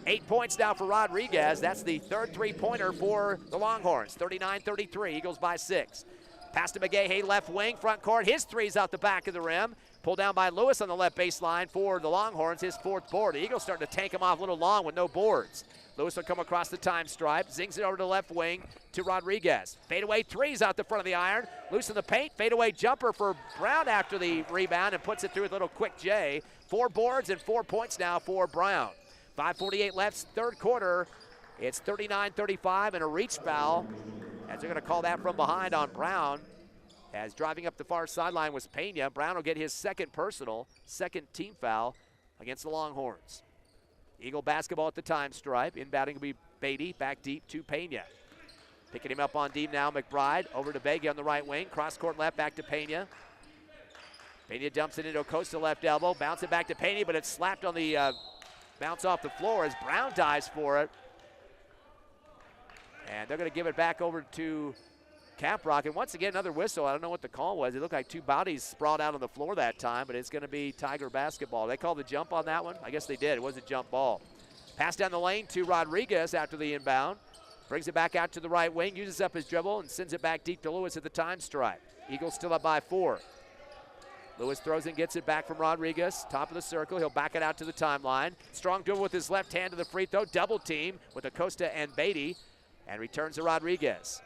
8 points now for Rodriguez. That's the third three-pointer for the Longhorns. 39-33. Eagles by 6. Pass to McGahey, left wing, front court. His 3's out the back of the rim. Pulled down by Lewis on the left baseline for the Longhorns, his 4th board. The Eagles starting to tank him off a little long with no boards. Lewis will come across the time stripe, zings it over to the left wing to Rodriguez. Fadeaway 3's out the front of the iron. Loose in the paint, fadeaway jumper for Brown after the rebound and puts it through with a little quick J. 4 boards and 4 points now for Brown. 5:48 left, third quarter. It's 39-35 and a reach foul. As they're going to call that from behind on Brown. As driving up the far sideline was Pena. Brown will get his second personal, second team foul against the Longhorns. Eagle basketball at the time stripe. Inbounding will be Beatty, back deep to Pena. Picking him up on deep now, McBride. Over to Vega on the right wing. Cross court left, back to Pena. Pena dumps it into Acosta left elbow. Bounce it back to Pena, but it's slapped on the bounce off the floor as Brown dives for it. And they're going to give it back over to Caprock. And once again, another whistle. I don't know what the call was. It looked like 2 bodies sprawled out on the floor that time, but it's going to be Tiger basketball. They called the jump on that one? I guess they did. It was a jump ball. Pass down the lane to Rodriguez after the inbound. Brings it back out to the right wing, uses up his dribble, and sends it back deep to Lewis at the time stripe. Eagles still up by 4. Lewis throws and gets it back from Rodriguez. Top of the circle. He'll back it out to the timeline. Strong dribble with his left hand to the free throw. Double team with Acosta and Beatty. And returns to Rodriguez.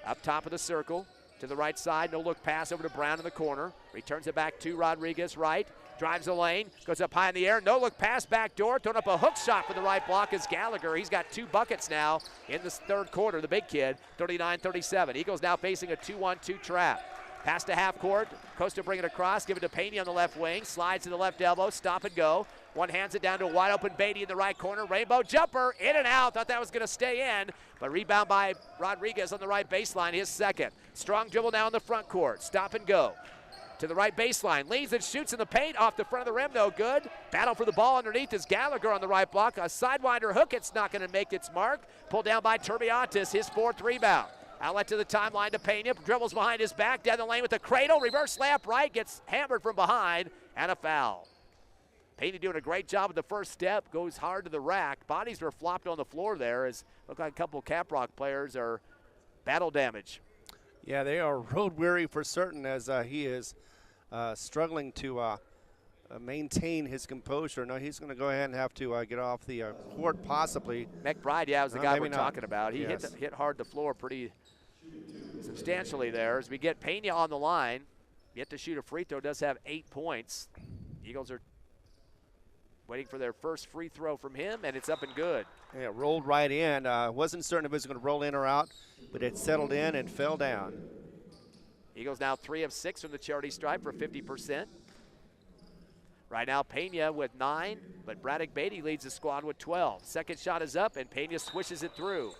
Up top of the circle. To the right side. No look pass over to Brown in the corner. Returns it back to Rodriguez right. Drives the lane. Goes up high in the air. No look pass back door. Throwing up a hook shot for the right block is Gallagher. He's got 2 buckets now in this third quarter. The big kid. 39-37. Eagles now facing a 2-1-2 trap. Pass to half court. Costa bring it across. Give it to Pena on the left wing. Slides to the left elbow. Stop and go. One hands it down to a wide open Beatty in the right corner. Rainbow jumper. In and out. Thought that was going to stay in. But rebound by Rodriguez on the right baseline. His second. Strong dribble now in the front court. Stop and go. to the right baseline. Leans and shoots in the paint off the front of the rim, no good. Battle for the ball underneath is Gallagher on the right block. A sidewinder hook, it's not going to make its mark. Pulled down by Turbiantis, his 4th rebound. Outlet to the timeline to Pena, dribbles behind his back, down the lane with the cradle, reverse layup right, gets hammered from behind, and a foul. Pena doing a great job with the first step, goes hard to the rack. Bodies were flopped on the floor there as look like a couple of Caprock players are battle damage. Yeah, they are road weary for certain as he is struggling to maintain his composure. No, he's going to go ahead and have to get off the court possibly. McBride, yeah, was the guy we're talking about. He yes. hit hard the floor pretty substantially there. As we get Pena on the line, yet to shoot a free throw, does have 8 points. Eagles are waiting for their first free throw from him, and it's up and good. Yeah, it rolled right in. Wasn't certain if it was going to roll in or out, but it settled in and fell down. Eagles now 3 of 6 from the charity stripe for 50%. Right now, Pena with 9, but Braddock Beatty leads the squad with 12. Second shot is up, and Pena swishes it through.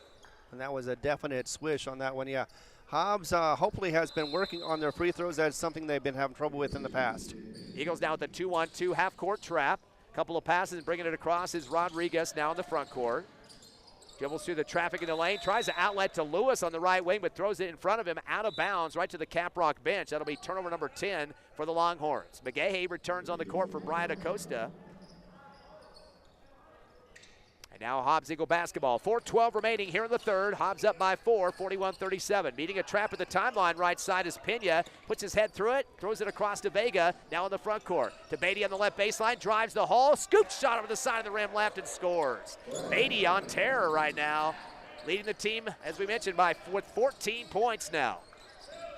And that was a definite swish on that one, yeah. Hobbs hopefully has been working on their free throws. That's something they've been having trouble with in the past. Eagles now with the 2-on-2 half-court trap. Couple of passes and bringing it across is Rodriguez now in the front court. Dribbles through the traffic in the lane, tries to outlet to Lewis on the right wing, but throws it in front of him out of bounds right to the Caprock bench. That'll be turnover number 10 for the Longhorns. McGahey returns on the court for Brian Acosta. And now Hobbs Eagle basketball. 4:12 remaining here in the third. Hobbs up by 4, 41-37. Meeting a trap at the timeline right side is Pena. Puts his head through it, throws it across to Vega, now in the front court. To Beatty on the left baseline, drives the hole, scoop shot over the side of the rim left and scores. Beatty on terror right now, leading the team, as we mentioned, with 14 points now.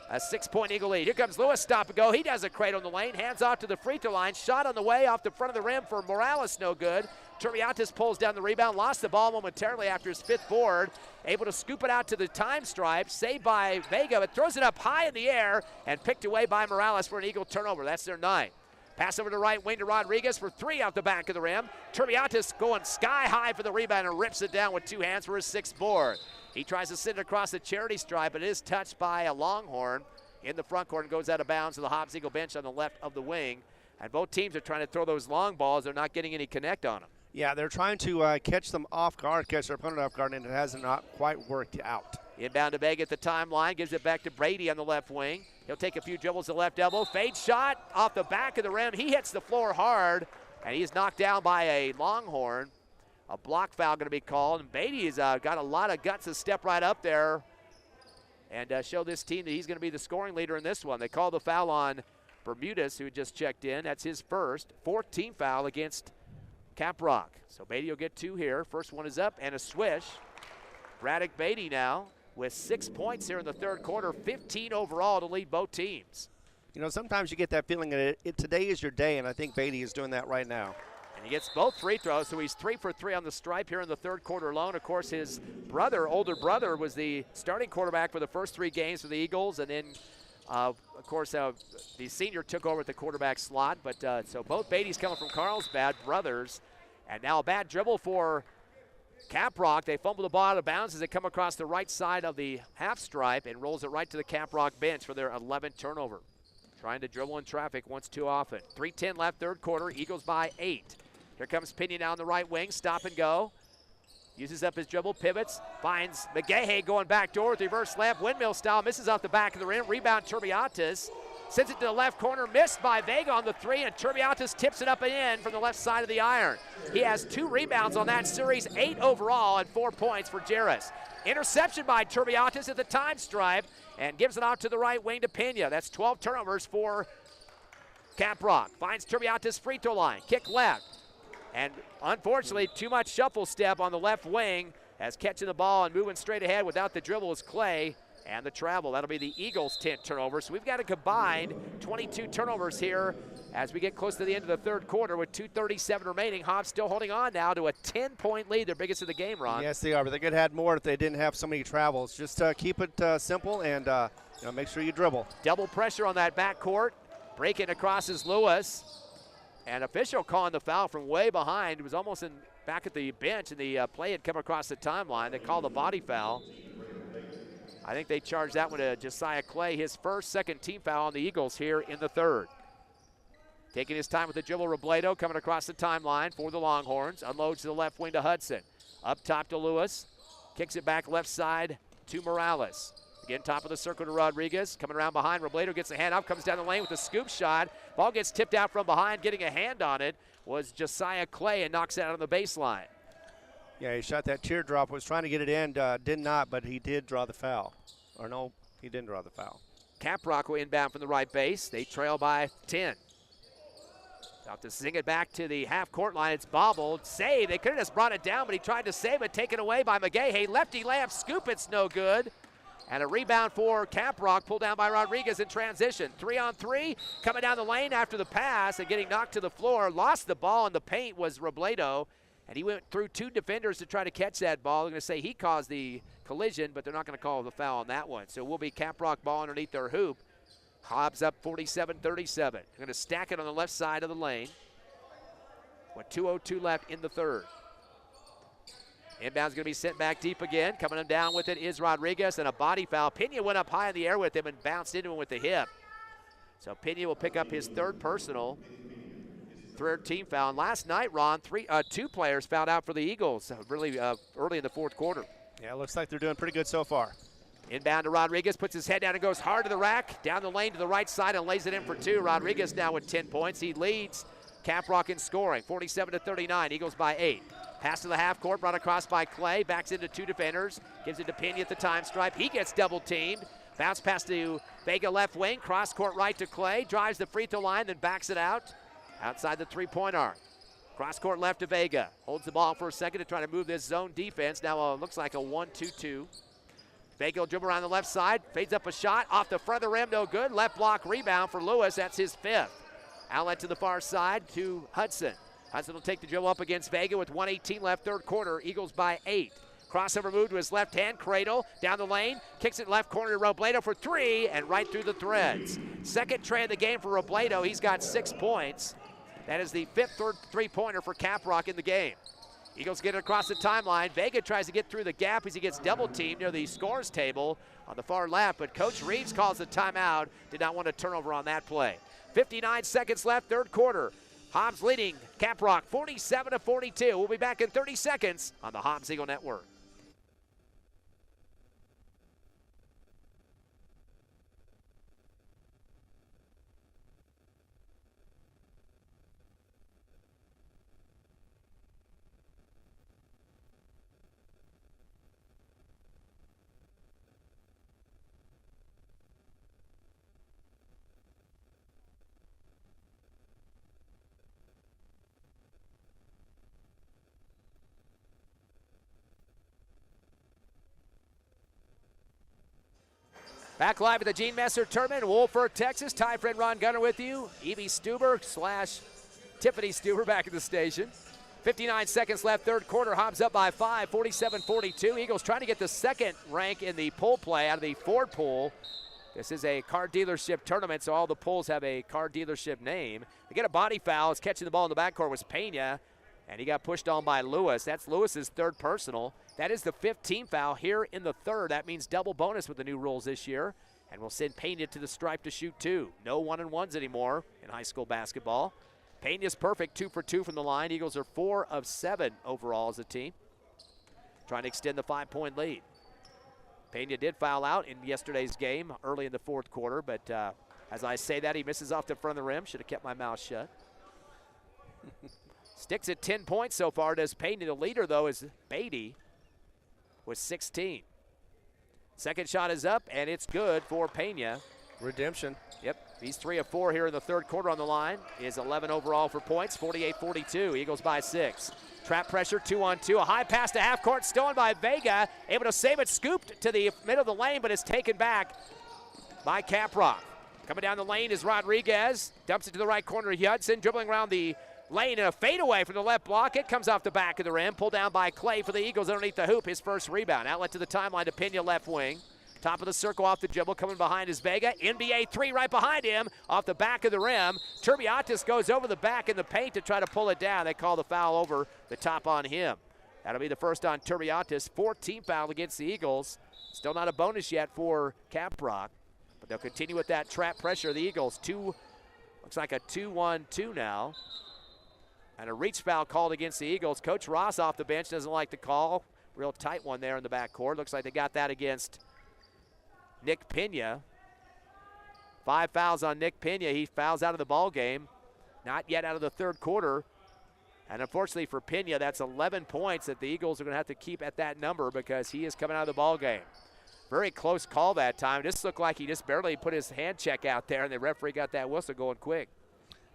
A 6-point Eagle lead. Here comes Lewis, stop and go. He does a cradle in the lane, hands off to the free throw line. Shot on the way off the front of the rim for Morales, no good. Turbiantis pulls down the rebound, lost the ball momentarily after his 5th board. Able to scoop it out to the time stripe, saved by Vega, but throws it up high in the air and picked away by Morales for an Eagle turnover. That's their 9th. Pass over to right wing to Rodriguez for 3 off the back of the rim. Turbiantis going sky high for the rebound and rips it down with 2 hands for his 6th board. He tries to send it across the charity stripe, but it is touched by a Longhorn in the front court and goes out of bounds to the Hobbs Eagle bench on the left of the wing. And both teams are trying to throw those long balls. They're not getting any connect on them. Yeah, they're trying to catch them off guard, catch their opponent off guard, and it has not quite worked out. Inbound to Vega at the timeline, gives it back to Brady on the left wing. He'll take a few dribbles to left elbow. Fade shot off the back of the rim. He hits the floor hard, and he's knocked down by a Longhorn. A block foul going to be called, and Beatty's got a lot of guts to step right up there and show this team that he's going to be the scoring leader in this one. They call the foul on Bermudez, who just checked in. That's his first 14 foul against Caprock. So Beatty will get 2 here. First one is up and a swish. Braddock Beatty now with 6 points here in the third quarter, 15 overall to lead both teams. You know, sometimes you get that feeling that today is your day, and I think Beatty is doing that right now. And he gets both free throws, so he's 3 for 3 on the stripe here in the third quarter alone. Of course, his older brother, was the starting quarterback for the first 3 games for the Eagles, and then of course, the senior took over at the quarterback slot, but so both Beatty's coming from Carlsbad, brothers. And now a bad dribble for Caprock. They fumble the ball out of bounds as they come across the right side of the half stripe and rolls it right to the Caprock bench for their 11th turnover. Trying to dribble in traffic once too often. 3:10 left, third quarter, Eagles by 8. Here comes Pena down the right wing, stop and go. Uses up his dribble, pivots, finds McGahey going back door with reverse layup, windmill style, misses off the back of the rim, rebound Turbiantis. Sends it to the left corner, missed by Vega on the 3, and Turbiantis tips it up and in from the left side of the iron. He has 2 rebounds on that series, 8 overall, and 4 points for Jarris. Interception by Turbiantis at the time stripe, and gives it out to the right wing to Pena. That's 12 turnovers for Caprock. Finds Turbiantis free throw line, kick left. And unfortunately, too much shuffle step on the left wing as catching the ball and moving straight ahead without the dribble is Clay. And the travel, that'll be the Eagles' 10 turnovers. So we've got a combined 22 turnovers here as we get close to the end of the third quarter with 2:37 remaining. Hobbs still holding on now to a 10-point lead, their biggest of the game, Ron. Yes, they are, but they could have had more if they didn't have so many travels. Just keep it simple and make sure you dribble. Double pressure on that backcourt. Breaking across is Lewis. And official calling the foul from way behind. It was almost back at the bench, and the play had come across the timeline. They called the body foul. I think they charged that one to Josiah Clay, his first second team foul on the Eagles here in the third. Taking his time with the dribble, Robledo coming across the timeline for the Longhorns. Unloads to the left wing to Hudson. Up top to Lewis. Kicks it back left side to Morales. Again, top of the circle to Rodriguez. Coming around behind. Robledo gets a hand up, comes down the lane with a scoop shot. Ball gets tipped out from behind. Getting a hand on it was Josiah Clay and knocks it out on the baseline. Yeah, he shot that teardrop, was trying to get it in, did not, but he did draw the foul. Or no, he didn't draw the foul. Caprock will inbound from the right base. They trail by 10. Have to sing it back to the half-court line. It's bobbled. Save. They could have just brought it down, but he tried to save it. Taken away by McGahey. Lefty layup. Scoop. It's no good. And a rebound for Caprock. Pulled down by Rodriguez in transition. 3-on-3. Coming down the lane after the pass and getting knocked to the floor. Lost the ball in the paint was Robledo. And he went through two defenders to try to catch that ball. They're going to say he caused the collision, but they're not going to call the foul on that one. So it will be Caprock ball underneath their hoop. Hobbs up 47-37. They're going to stack it on the left side of the lane. With 2:02 left in the third. Inbound's going to be sent back deep again. Coming down with it is Rodriguez, and a body foul. Pena went up high in the air with him and bounced into him with the hip. So Pena will pick up his third personal. Third team foul. And last night, Ron, two players fouled out for the Eagles really early in the fourth quarter. Yeah, it looks like they're doing pretty good so far. Inbound to Rodriguez, puts his head down and goes hard to the rack. Down the lane to the right side and lays it in for two. Rodriguez now with 10 points. He leads Caprock in scoring, 47-39. Eagles by 8. Pass to the half court, brought across by Clay. Backs into two defenders. Gives it to Pena at the time stripe. He gets double teamed. Bounce pass to Vega left wing. Cross court right to Clay. Drives the free throw line, then backs it out. Outside the three-point arc. Cross court left to Vega. Holds the ball for a second to try to move this zone defense. Now looks like a 1-2-2. Vega will dribble around the left side. Fades up a shot. Off the front of the rim, no good. Left block rebound for Lewis. That's his fifth. Outlet to the far side to Hudson. Hudson will take the dribble up against Vega with 1:18 left, third quarter. Eagles by 8. Crossover move to his left hand. Cradle down the lane. Kicks it left corner to Robledo for 3 and right through the threads. Second tray of the game for Robledo. He's got 6 points. That is the fifth three-pointer for Caprock in the game. Eagles get it across the timeline. Vega tries to get through the gap as he gets double-teamed near the scores table on the far left, but Coach Reeves calls the timeout. Did not want a turnover on that play. 59 seconds left, third quarter. Hobbs leading Caprock 47-42. We'll be back in 30 seconds on the Hobbs Eagle Network. Back live at the Gene Messer Tournament, Wolford, Texas. Ty friend Ron Gunner with you. Evie Stuber / Tiffany Stuber back at the station. 59 seconds left, third quarter. Hobbs up by 5, 47-42. Eagles trying to get the second rank in the poll play out of the Ford poll. This is a car dealership tournament, so all the polls have a car dealership name. They get a body foul. It's catching the ball in the backcourt was Pena, and he got pushed on by Lewis. That's Lewis's third personal. That is the 5th team foul here in the third. That means double bonus with the new rules this year. And we'll send Pena to the stripe to shoot 2. No 1-and-1s anymore in high school basketball. Pena's perfect, 2 for 2 from the line. Eagles are 4 of 7 overall as a team. Trying to extend the 5-point lead. Pena did foul out in yesterday's game early in the fourth quarter, but as I say that, he misses off the front of the rim. Should have kept my mouth shut. Sticks at 10 points so far, does Pena. The leader, though, is Beatty with 16. Second shot is up, and it's good for Pena. Redemption. Yep, he's 3 of 4 here in the third quarter on the line. Is 11 overall for points, 48-42. Eagles by 6. Trap pressure, 2-on-2. A high pass to half court, stolen by Vega. Able to save it, scooped to the middle of the lane, but it's taken back by Caprock. Coming down the lane is Rodriguez. Dumps it to the right corner, Hudson, dribbling around the lane and a fadeaway from the left block. It comes off the back of the rim. Pulled down by Clay for the Eagles underneath the hoop. His first rebound. Outlet to the timeline to Pena left wing. Top of the circle off the dribble. Coming behind is Vega. NBA 3 right behind him. Off the back of the rim. Turbiatis goes over the back in the paint to try to pull it down. They call the foul over the top on him. That'll be the first on Turbiatis. 14 foul against the Eagles. Still not a bonus yet for Caprock, but they'll continue with that trap pressure. The Eagles, looks like a 2-1-2 now. And a reach foul called against the Eagles. Coach Ross off the bench doesn't like the call. Real tight one there in the backcourt. Looks like they got that against Nick Pena. 5 fouls on Nick Pena. He fouls out of the ball game. Not yet out of the third quarter. And unfortunately for Pena, that's 11 points that the Eagles are going to have to keep at that number because he is coming out of the ball game. Very close call that time. Just looked like he just barely put his hand check out there, and the referee got that whistle going quick.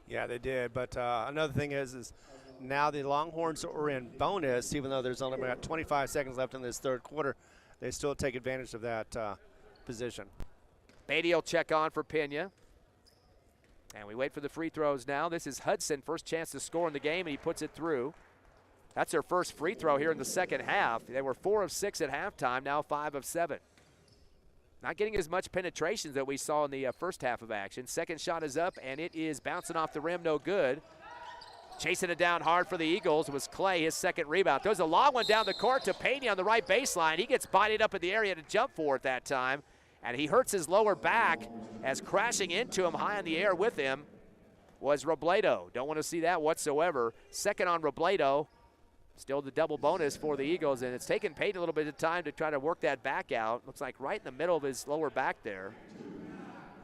Yeah, they did. But another thing is now the Longhorns are in bonus, even though there's only about 25 seconds left in this third quarter. They still take advantage of that position. Beatty will check on for Pena. And we wait for the free throws now. This is Hudson, first chance to score in the game, and he puts it through. That's their first free throw here in the second half. They were 4 of 6 at halftime, now 5 of 7. Not getting as much penetration that we saw in the first half of action. Second shot is up, and it is bouncing off the rim, no good. Chasing it down hard for the Eagles was Clay, his second rebound. Throws a long one down the court to Pena on the right baseline. He gets bodied up in the area to jump for it that time, and he hurts his lower back as crashing into him high in the air with him was Robledo. Don't want to see that whatsoever. Second on Robledo. Still the double bonus for the Eagles, and it's taken Payton a little bit of time to try to work that back out. Looks like right in the middle of his lower back there.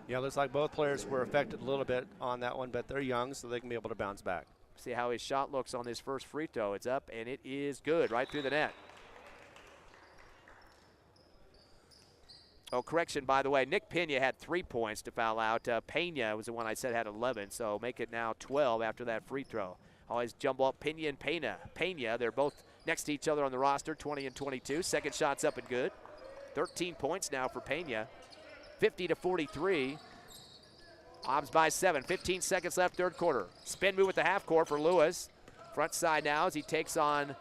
Yeah, looks like both players were affected a little bit on that one, but they're young, so they can be able to bounce back. See how his shot looks on this first free throw. It's up, and it is good, right through the net. Oh, correction, by the way, Nick Pena had 3 points to foul out. Pena was the one I said had 11, so make it now 12 after that free throw. Always jumble up Pena and Pena, they're both next to each other on the roster, 20 and 22. Second shot's up and good. 13 points now for Pena. 50-43. Hobbs by 7. 15 seconds left, third quarter. Spin move with the half court for Lewis. Front side now as he takes on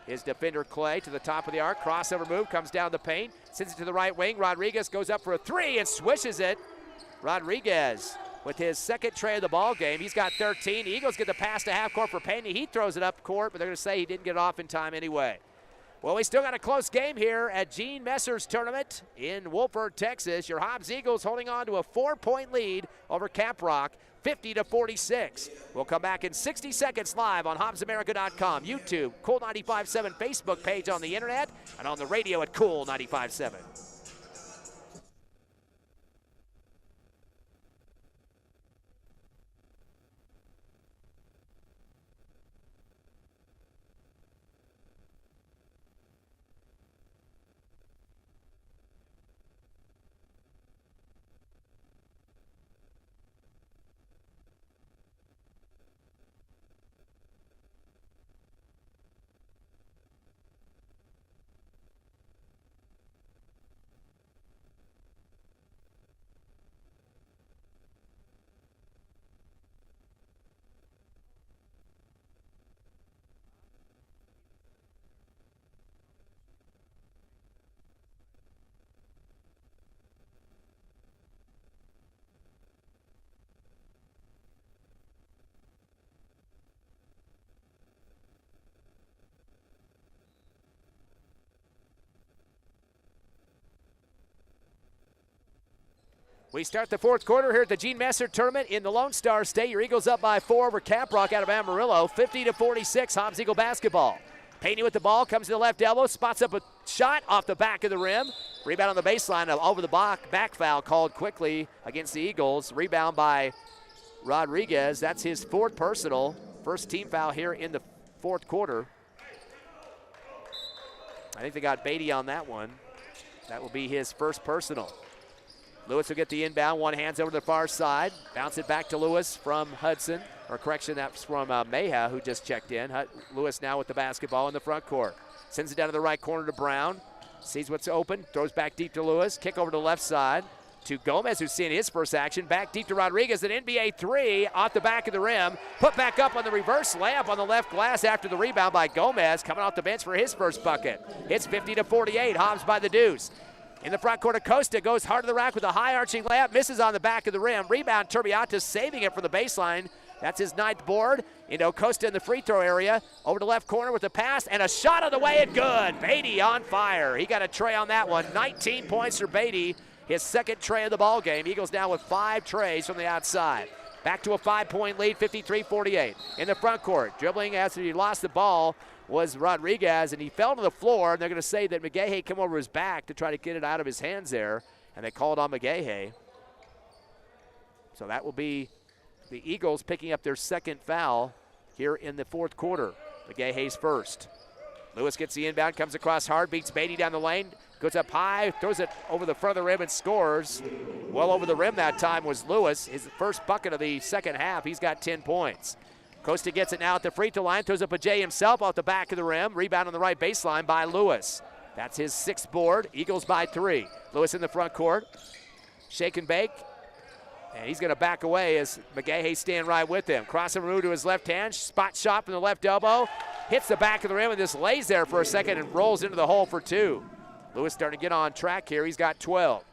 his defender Clay to the top of the arc. Crossover move, comes down the paint. Sends it to the right wing. Rodriguez goes up for a 3 and swishes it. Rodriguez with his second tray of the ball game. He's got 13. The Eagles get the pass to half court for Pena. He throws it up court, but they're going to say he didn't get it off in time anyway. Well, we still got a close game here at Gene Messer's tournament in Wolford, Texas. Your Hobbs Eagles holding on to a 4-point lead over Caprock, 50-46. We'll come back in 60 seconds live on HobbsAmerica.com, YouTube, Cool 95.7 Facebook page on the internet, and on the radio at Cool 95.7. We start the fourth quarter here at the Gene Messer tournament in the Lone Star State. Your Eagles up by 4 over Caprock out of Amarillo, 50-46, Hobbs Eagle basketball. Payne with the ball, comes to the left elbow, spots up a shot off the back of the rim. Rebound on the baseline, over the back foul called quickly against the Eagles. Rebound by Rodriguez. That's his 4th personal. First team foul here in the fourth quarter. I think they got Beatty on that one. That will be his first personal. Lewis will get the inbound, one hands over to the far side. Bounce it back to Lewis from Hudson. Or correction, that's from Meha, who just checked in. Lewis now with the basketball in the front court. Sends it down to the right corner to Brown. Sees what's open, throws back deep to Lewis. Kick over to the left side to Gomez, who's seeing his first action. Back deep to Rodriguez, an NBA 3 off the back of the rim. Put back up on the reverse layup on the left glass after the rebound by Gomez, coming off the bench for his first bucket. It's 50-48, Hobbs by the deuce. In the front court, Acosta goes hard to the rack with a high arching layup, misses on the back of the rim. Rebound, Turbiatis saving it for the baseline. That's his 9th board. Costa in the free throw area. Over to left corner with the pass, and a shot on the way and good. Beatty on fire. He got a tray on that one. 19 points for Beatty. His 2nd tray of the ball game. Eagles now with 5 trays from the outside. Back to a 5-point lead, 53-48. In the front court, dribbling as he lost the ball was Rodriguez, and he fell to the floor, and they're going to say that McGahey came over his back to try to get it out of his hands there, and they called on McGahey. So that will be the Eagles picking up their 2nd foul here in the 4th quarter. McGahey's first. Lewis gets the inbound, comes across hard, beats Beatty down the lane, goes up high, throws it over the front of the rim and scores. Well over the rim that time was Lewis. His first bucket of the 2nd half. He's got 10 points. Costa gets it now at the free throw line, throws up a J himself off the back of the rim. Rebound on the right baseline by Lewis. That's his 6th board. Eagles by 3. Lewis in the front court. Shake and bake. And he's going to back away as McGahey stand right with him. Crossing move to his left hand. Spot shot from the left elbow. Hits the back of the rim and just lays there for a second and rolls into the hole for 2. Lewis starting to get on track here. He's got 12.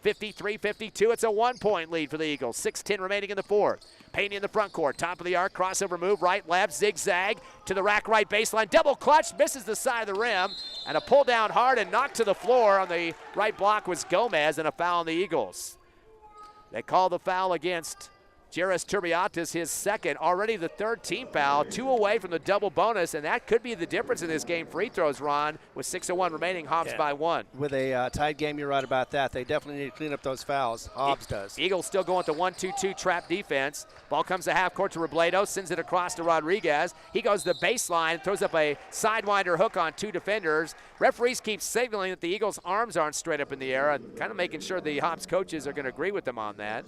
53-52. It's a 1-point lead for the Eagles. 6:10 remaining in the 4th. Payne in the front court. Top of the arc. Crossover move. Right, left. Zigzag to the rack right baseline. Double clutch. Misses the side of the rim. And a pull down hard and knocked to the floor on the right block was Gomez, and a foul on the Eagles. They call the foul against Jairus Turbiatis, his 2nd, already the 3rd team foul, 2 away from the double bonus, and that could be the difference in this game. Free throws, Ron, with 6:01 remaining. Hobbs by 1. With a tied game, you're right about that. They definitely need to clean up those fouls. Hobbs does. Eagles still going with the 1-2-2 trap defense. Ball comes to half court to Robledo, sends it across to Rodriguez. He goes to the baseline, throws up a sidewinder hook on 2 defenders. Referees keep signaling that the Eagles' arms aren't straight up in the air, and kind of making sure the Hobbs coaches are going to agree with them on that.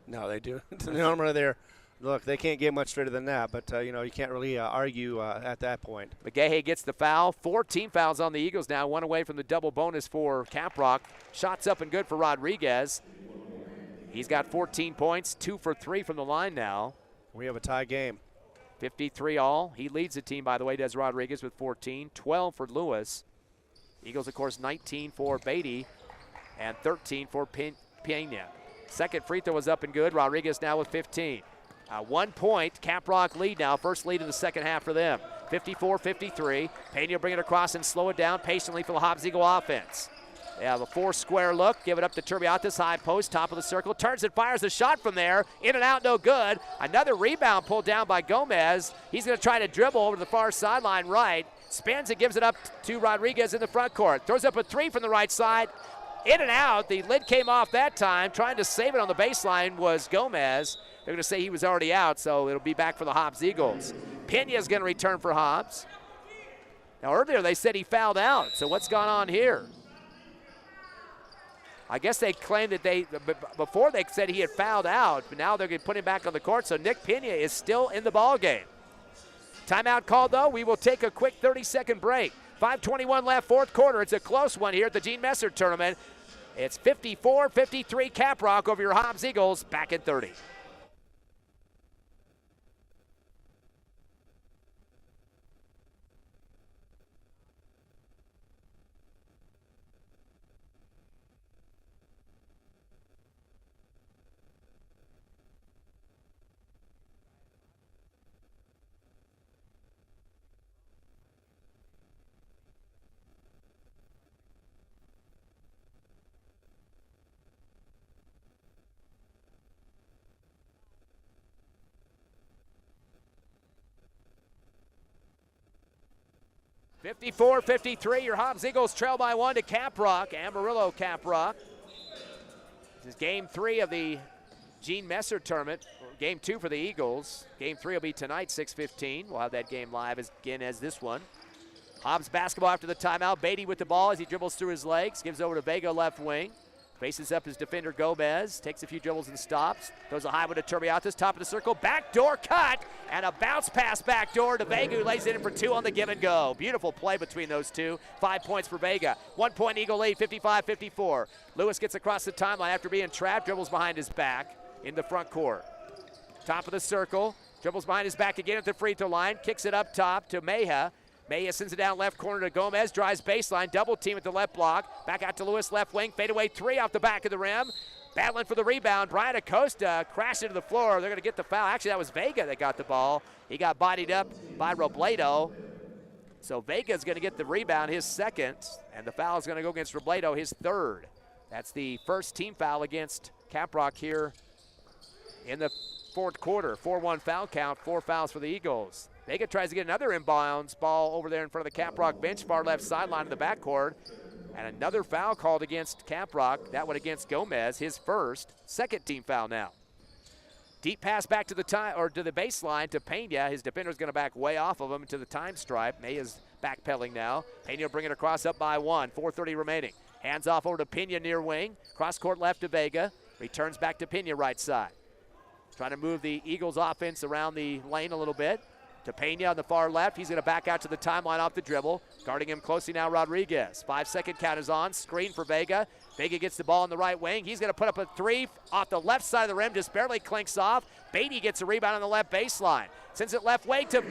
No, they do. Normally they're, look, they can't get much straighter than that, but, you can't really argue at that point. McGahey gets the foul. 4 team fouls on the Eagles now, 1 away from the double bonus for Caprock. Shots up and good for Rodriguez. He's got 14 points, 2 for 3 from the line now. We have a tie game. 53 all. He leads the team, by the way, does Rodriguez with 14, 12 for Lewis. Eagles, of course, 19 for Beatty and 13 for Pena. 2nd free throw was up and good. Rodriguez now with 15. 1 point, Caprock lead now. First lead in the 2nd half for them. 54-53. Pena will bring it across and slow it down patiently for the Hobbs Eagle offense. They have a 4-square look. Give it up to Turbiatis, high post, top of the circle. Turns and fires a shot from there. In and out, no good. Another rebound pulled down by Gomez. He's going to try to dribble over to the far sideline right. Spins and gives it up to Rodriguez in the front court. Throws up a 3 from the right side. In and out. The lid came off that time. Trying to save it on the baseline was Gomez. They're going to say he was already out, so it'll be back for the Hobbs Eagles. Pena's going to return for Hobbs. Now, earlier they said he fouled out, so what's gone on here? I guess they claimed that before they said he had fouled out, but now they're going to put him back on the court, so Nick Pena is still in the ball game. Timeout called, though. We will take a quick 30-second break. 5:21 left, 4th quarter. It's a close one here at the Gene Messer tournament. It's 54-53 Caprock over your Hobbs Eagles. Back in 30. (54-53), your Hobbs Eagles trail by 1 to Caprock, Amarillo Caprock. This is game 3 of the Gene Messer tournament. Game 2 for the Eagles. Game 3 will be tonight, 6:15. We'll have that game live again as this one. Hobbs basketball after the timeout. Beatty with the ball as he dribbles through his legs. Gives over to Vega left wing. Faces up his defender Gomez. Takes a few dribbles and stops. Throws a high one to Turbiatis. Top of the circle. Backdoor cut. And a bounce pass backdoor to Vega, who lays it in for 2 on the give and go. Beautiful play between those two. 5 points for Vega. 1 point Eagle lead, 55-54. Lewis gets across the timeline after being trapped. Dribbles behind his back in the front court. Top of the circle. Dribbles behind his back again at the free throw line. Kicks it up top to Mejia. Mejia sends it down left corner to Gomez, drives baseline, double team at the left block. Back out to Lewis, left wing, fadeaway 3 off the back of the rim. battling for the rebound. Brian Acosta crashed into the floor. They're going to get the foul. Actually, that was Vega that got the ball. He got bodied up by Robledo. So Vega's going to get the rebound, his second, and the foul is going to go against Robledo, his third. That's the first team foul against Caprock here in the fourth quarter. 4-1 foul count, 4 fouls for the Eagles. Vega tries to get another inbounds ball over there in front of the Caprock bench, far left sideline in the backcourt. And another foul called against Caprock. That one against Gomez, his first, second team foul now. Deep pass back to the baseline to Pena. His defender's going to back way off of him to the time stripe. May is backpedaling now. Pena will bring it across up by 1. 4:30 remaining. Hands off over to Pena near wing. Cross court left to Vega. Returns back to Pena right side. Trying to move the Eagles offense around the lane a little bit. To Pena on the far left. He's going to back out to the timeline off the dribble. Guarding him closely now, Rodriguez. 5-second count is on. Screen for Vega. Vega gets the ball on the right wing. He's going to put up a 3 off the left side of the rim. Just barely clinks off. Beatty gets a rebound on the left baseline. Sends it left wing to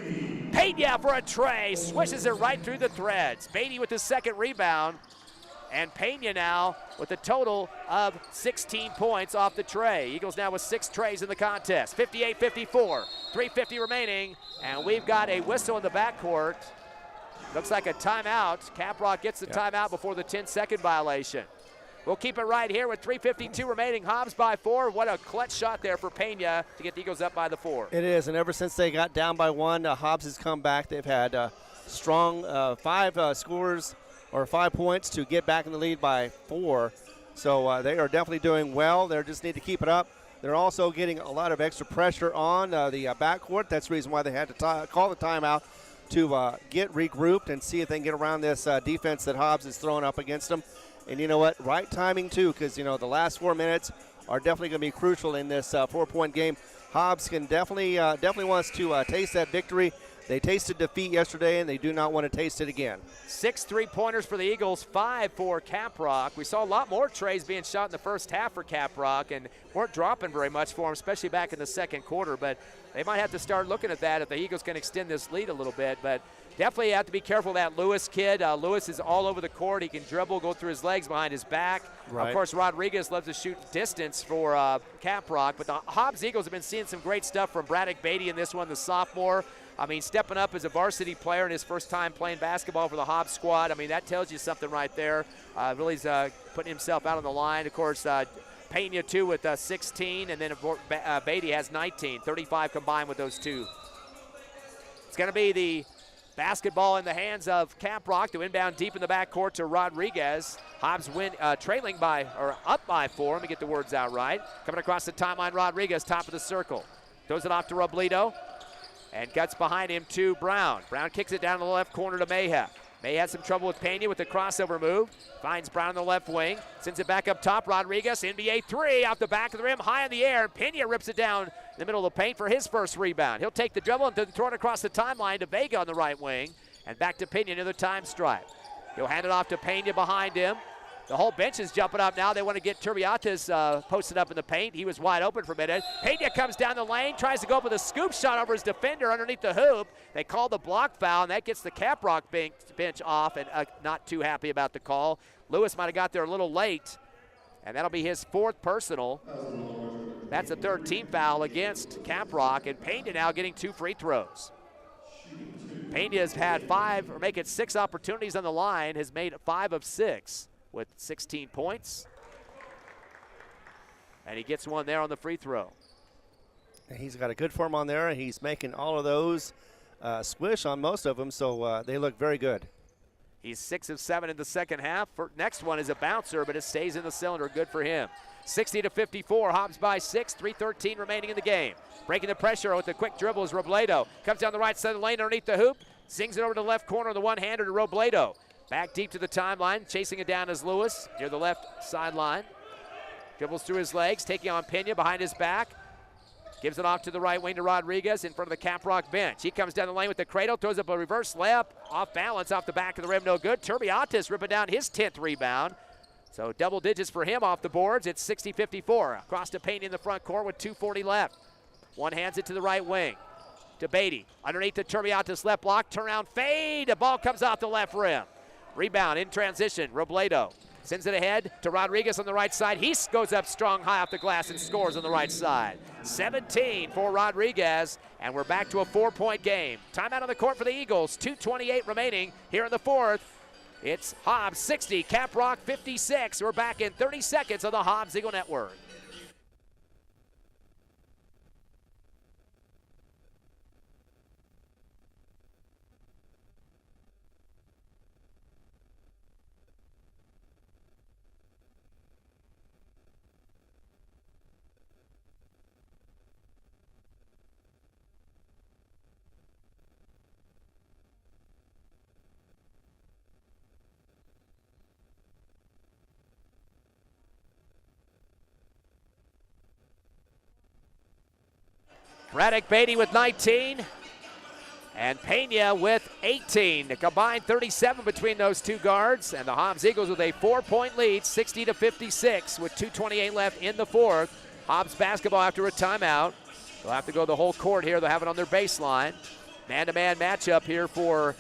Pena for a tray. Swishes it right through the threads. Beatty with his second rebound. And Pena now with a total of 16 points off the tray. Eagles now with 6 trays in the contest. 58-54, 3:50 remaining, and we've got a whistle in the backcourt. Looks like a timeout. Caprock gets the timeout before the 10-second violation. We'll keep it right here with 3:52 remaining. Hobbs by 4. What a clutch shot there for Pena to get the Eagles up by the 4. It is, and ever since they got down by 1, Hobbs has come back. They've had strong 5 scores or 5 points to get back in the lead by 4. So they are definitely doing well. They just need to keep it up. They're also getting a lot of extra pressure on the backcourt. That's the reason why they had to call the timeout to get regrouped and see if they can get around this defense that Hobbs is throwing up against them. And you know what? Right timing, too, because, you know, the last 4 minutes are definitely going to be crucial in this 4-point game. Hobbs can definitely wants to taste that victory. They tasted defeat yesterday, and they do not want to taste it again. 6 3-pointers for the Eagles, 5 for Caprock. We saw a lot more trays being shot in the first half for Caprock, and weren't dropping very much for them, especially back in the second quarter. But they might have to start looking at that if the Eagles can extend this lead a little bit. But definitely have to be careful of that Lewis kid. Lewis is all over the court. He can dribble, go through his legs, behind his back. Right. Of course, Rodriguez loves to shoot distance for Caprock. But the Hobbs Eagles have been seeing some great stuff from Braddock Beatty in this one, the sophomore. I mean, stepping up as a varsity player in his first time playing basketball for the Hobbs squad. I mean, that tells you something right there. Really putting himself out on the line. Of course, Pena, too, with 16, and then Beatty has 19, 35 combined with those two. It's going to be the basketball in the hands of Caprock to inbound deep in the backcourt to Rodriguez. Hobbs trailing by, or up by 4. Let me get the words out right. Coming across the timeline, Rodriguez, top of the circle. Throws it off to Robledo. And guts behind him to Brown. Brown kicks it down to the left corner to Mayhew. May had some trouble with Pena with the crossover move. Finds Brown on the left wing. Sends it back up top. Rodriguez, NBA 3 off the back of the rim, high in the air. Pena rips it down in the middle of the paint for his first rebound. He'll take the dribble and then throw it across the timeline to Vega on the right wing. And back to Pena near the time stripe. He'll hand it off to Pena behind him. The whole bench is jumping up now. They want to get Turbiates posted up in the paint. He was wide open for a minute. Pena comes down the lane, tries to go up with a scoop shot over his defender underneath the hoop. They call the block foul, and that gets the Caprock bench off, and not too happy about the call. Lewis might have got there a little late, and that'll be his 4th personal. That's the 3rd team foul against Caprock, and Pena now getting 2 free throws. Pena has had 5, or make it 6 opportunities on the line, has made 5 of 6. With 16 points. And he gets one there on the free throw. He's got a good form on there, and he's making all of those swish on most of them, so they look very good. He's 6 of 7 in the second half. Next one is a bouncer, but it stays in the cylinder. Good for him. 60-54, Hobbs by 6, 3:13 remaining in the game. Breaking the pressure with a quick dribble is Robledo. Comes down the right side of the lane underneath the hoop. Sings it over to the left corner, the one-hander to Robledo. Back deep to the timeline, chasing it down is Lewis near the left sideline. Dribbles through his legs, taking on Pena behind his back. Gives it off to the right wing to Rodriguez in front of the Caprock bench. He comes down the lane with the cradle, throws up a reverse layup, off balance, off the back of the rim, no good. Turbiates ripping down his 10th rebound. So double digits for him off the boards. It's 60-54. Across to Pena in the front court with 2:40 left. One hands it to the right wing. To Beatty, underneath the Turbiates left block, turnaround fade. The ball comes off the left rim. Rebound in transition, Robledo. Sends it ahead to Rodriguez on the right side. He goes up strong, high off the glass, and scores on the right side. 17 for Rodriguez, and we're back to a 4-point game. Timeout on the court for the Eagles. 2:28 remaining here in the fourth. It's Hobbs 60, Caprock 56. We're back in 30 seconds on the Hobbs Eagle Network. Braddock Beatty with 19 and Pena with 18. A combined 37 between those two guards, and the Hobbs Eagles with a 4-point lead, 60-56 with 2:28 left in the fourth. Hobbs basketball after a timeout. They'll have to go the whole court here. They'll have it on their baseline. Man-to-man matchup here for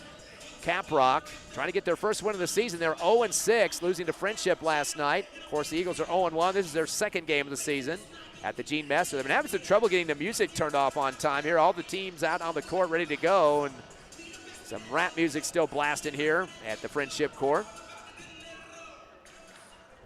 Caprock, trying to get their first win of the season. They're 0-6, losing to Friendship last night. Of course, the Eagles are 0-1. This is their second game of the season at the Gene Messer. They've been having some trouble getting the music turned off on time here. All the teams out on the court ready to go, and some rap music still blasting here at the Friendship court.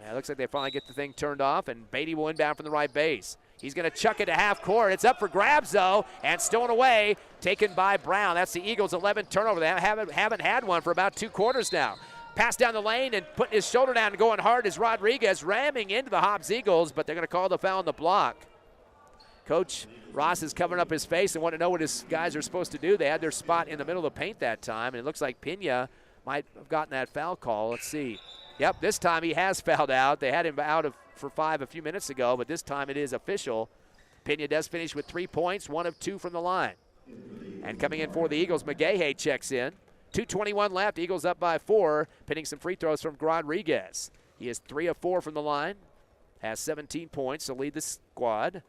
Yeah, it looks like they finally get the thing turned off, and Beatty will inbound from the right base. He's going to chuck it to half court. It's up for grabs, though, and stolen away, taken by Brown. That's the Eagles' 11th turnover. They haven't had one for about 2 quarters now. Pass down the lane and putting his shoulder down and going hard is Rodriguez, ramming into the Hobbs Eagles, but they're going to call the foul on the block. Coach Ross is covering up his face and want to know what his guys are supposed to do. They had their spot in the middle of the paint that time, and it looks like Pena might have gotten that foul call. Let's see. Yep, this time he has fouled out. They had him out for 5 a few minutes ago, but this time it is official. Pena does finish with 3 points, 1 of 2 from the line. And coming in for the Eagles, McGahey checks in. 2:21 left, Eagles up by 4, pinning some free throws from Rodriguez. He is 3 of 4 from the line, has 17 points to lead the squad.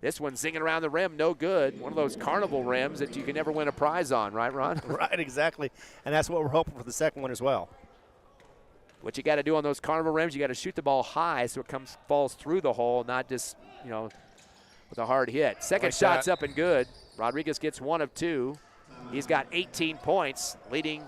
This one zinging around the rim, no good. One of those carnival rims that you can never win a prize on, right, Ron? Right, exactly. And that's what we're hoping for the second one as well. What you got to do on those carnival rims, you got to shoot the ball high so it falls through the hole, not just, with a hard hit. Second like shot's that. Up and good. Rodriguez gets 1 of 2. He's got 18 points, leading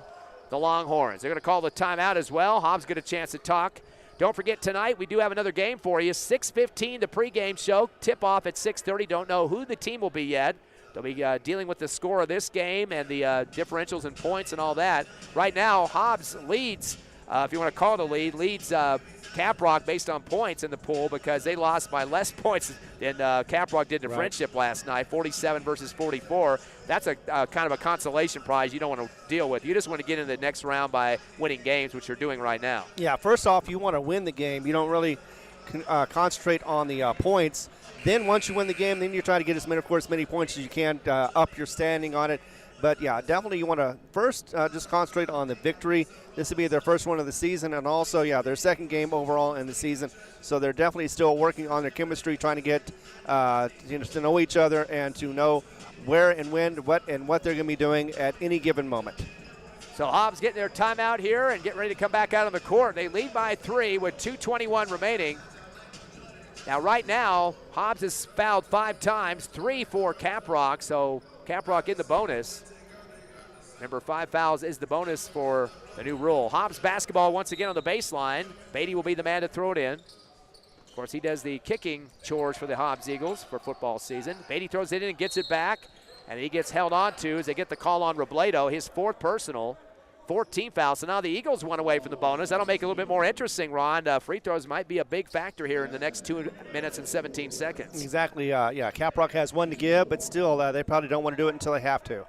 the Longhorns. They're going to call the timeout as well. Hobbs get a chance to talk. Don't forget, tonight we do have another game for you. 6:15, the pregame show. Tip-off at 6:30. Don't know who the team will be yet. They'll be dealing with the score of this game and the differentials and points and all that. Right now, Hobbs leads, if you want to call it a lead, leads Caprock based on points in the pool because they lost by less points than Caprock did to Friendship last night, 47 versus 44. That's a kind of a consolation prize you don't want to deal with. You just want to get into the next round by winning games, which you're doing right now. Yeah, first off, you want to win the game. You don't really concentrate on the points. Then once you win the game, then you try to get as many points as you can, up your standing on it. But, yeah, definitely you want to first just concentrate on the victory. This will be their first one of the season, and also, their second game overall in the season. So they're definitely still working on their chemistry, trying to get to know each other and to know where and when, what they're going to be doing at any given moment. So Hobbs getting their timeout here and getting ready to come back out on the court. They lead by 3 with 2:21 remaining. Now, right now, Hobbs has fouled 5 times, 3 for Caprock, so Caprock in the bonus. Remember, 5 fouls is the bonus for the new rule. Hobbs basketball once again on the baseline. Beatty will be the man to throw it in. Of course, he does the kicking chores for the Hobbs Eagles for football season. Beatty throws it in and gets it back, and he gets held on to as they get the call on Robledo, his 4th personal. 14 fouls. So now the Eagles 1 away from the bonus. That'll make it a little bit more interesting, Ron. Free throws might be a big factor here in the next 2 minutes and 17 seconds. Exactly. Caprock has 1 to give, but still they probably don't want to do it until they have to.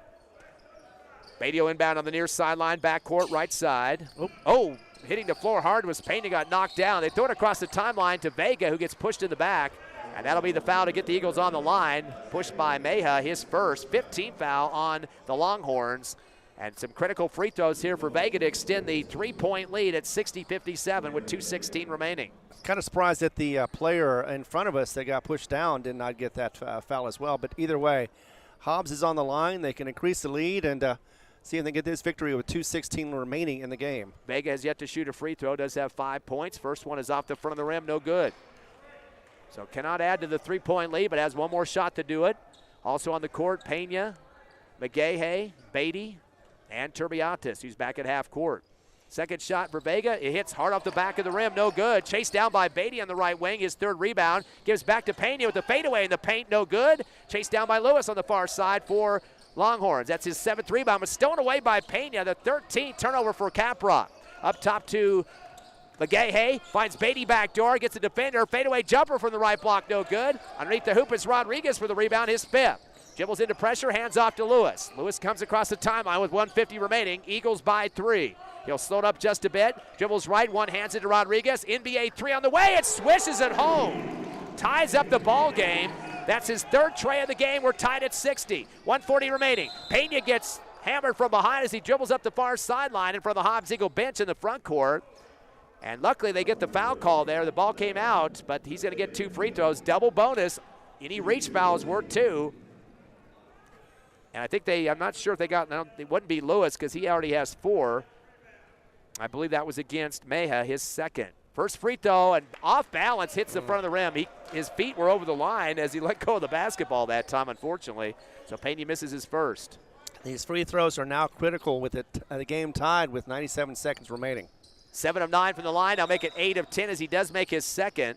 Beatty inbound on the near sideline, backcourt, right side. Oh, hitting the floor hard was Pena, got knocked down. They throw it across the timeline to Vega, who gets pushed in the back. And that'll be the foul to get the Eagles on the line. Pushed by Meja, his first. 15 foul on the Longhorns. And some critical free throws here for Vega to extend the 3-point lead at 60-57 with 2:16 remaining. Kind of surprised that the player in front of us that got pushed down did not get that foul as well. But either way, Hobbs is on the line. They can increase the lead, and see if they get this victory with 2:16 remaining in the game. Vega has yet to shoot a free throw, does have 5 points. First one is off the front of the rim, no good. So cannot add to the 3-point lead, but has one more shot to do it. Also on the court, Pena, McGahey, Beatty, and Turbiatis, who's back at half court. Second shot for Vega. It hits hard off the back of the rim. No good. Chased down by Beatty on the right wing. His third rebound. Gives back to Pena with the fadeaway in the paint. No good. Chased down by Lewis on the far side for Longhorns. That's his 7th rebound. But stolen away by Pena. The 13th turnover for Caprock. Up top to McGahey. Finds Beatty backdoor. Gets a defender. Fadeaway jumper from the right block. No good. Underneath the hoop is Rodriguez for the rebound. His 5th. Dribbles into pressure. Hands off to Lewis. Lewis comes across the timeline with 1:50 remaining. Eagles by 3. He'll slow it up just a bit. Dribbles right, one hands it to Rodriguez. NBA 3 on the way. It swishes it home. Ties up the ball game. That's his 3rd tray of the game. We're tied at 60. 1:40 remaining. Pena gets hammered from behind as he dribbles up the far sideline in front of the Hobbs Eagle bench in the front court. And luckily they get the foul call there. The ball came out, but he's going to get 2 free throws. Double bonus. Any reach fouls worth 2. And I think I'm not sure if they got, it wouldn't be Lewis because he already has 4. I believe that was against Meja, his 2nd. First free throw, and off balance, hits the front of the rim. His feet were over the line as he let go of the basketball that time, unfortunately. So Pena misses his first. These free throws are now critical with the game tied with 97 seconds remaining. 7 of 9 from the line. I'll make it 8 of 10 as he does make his 2nd.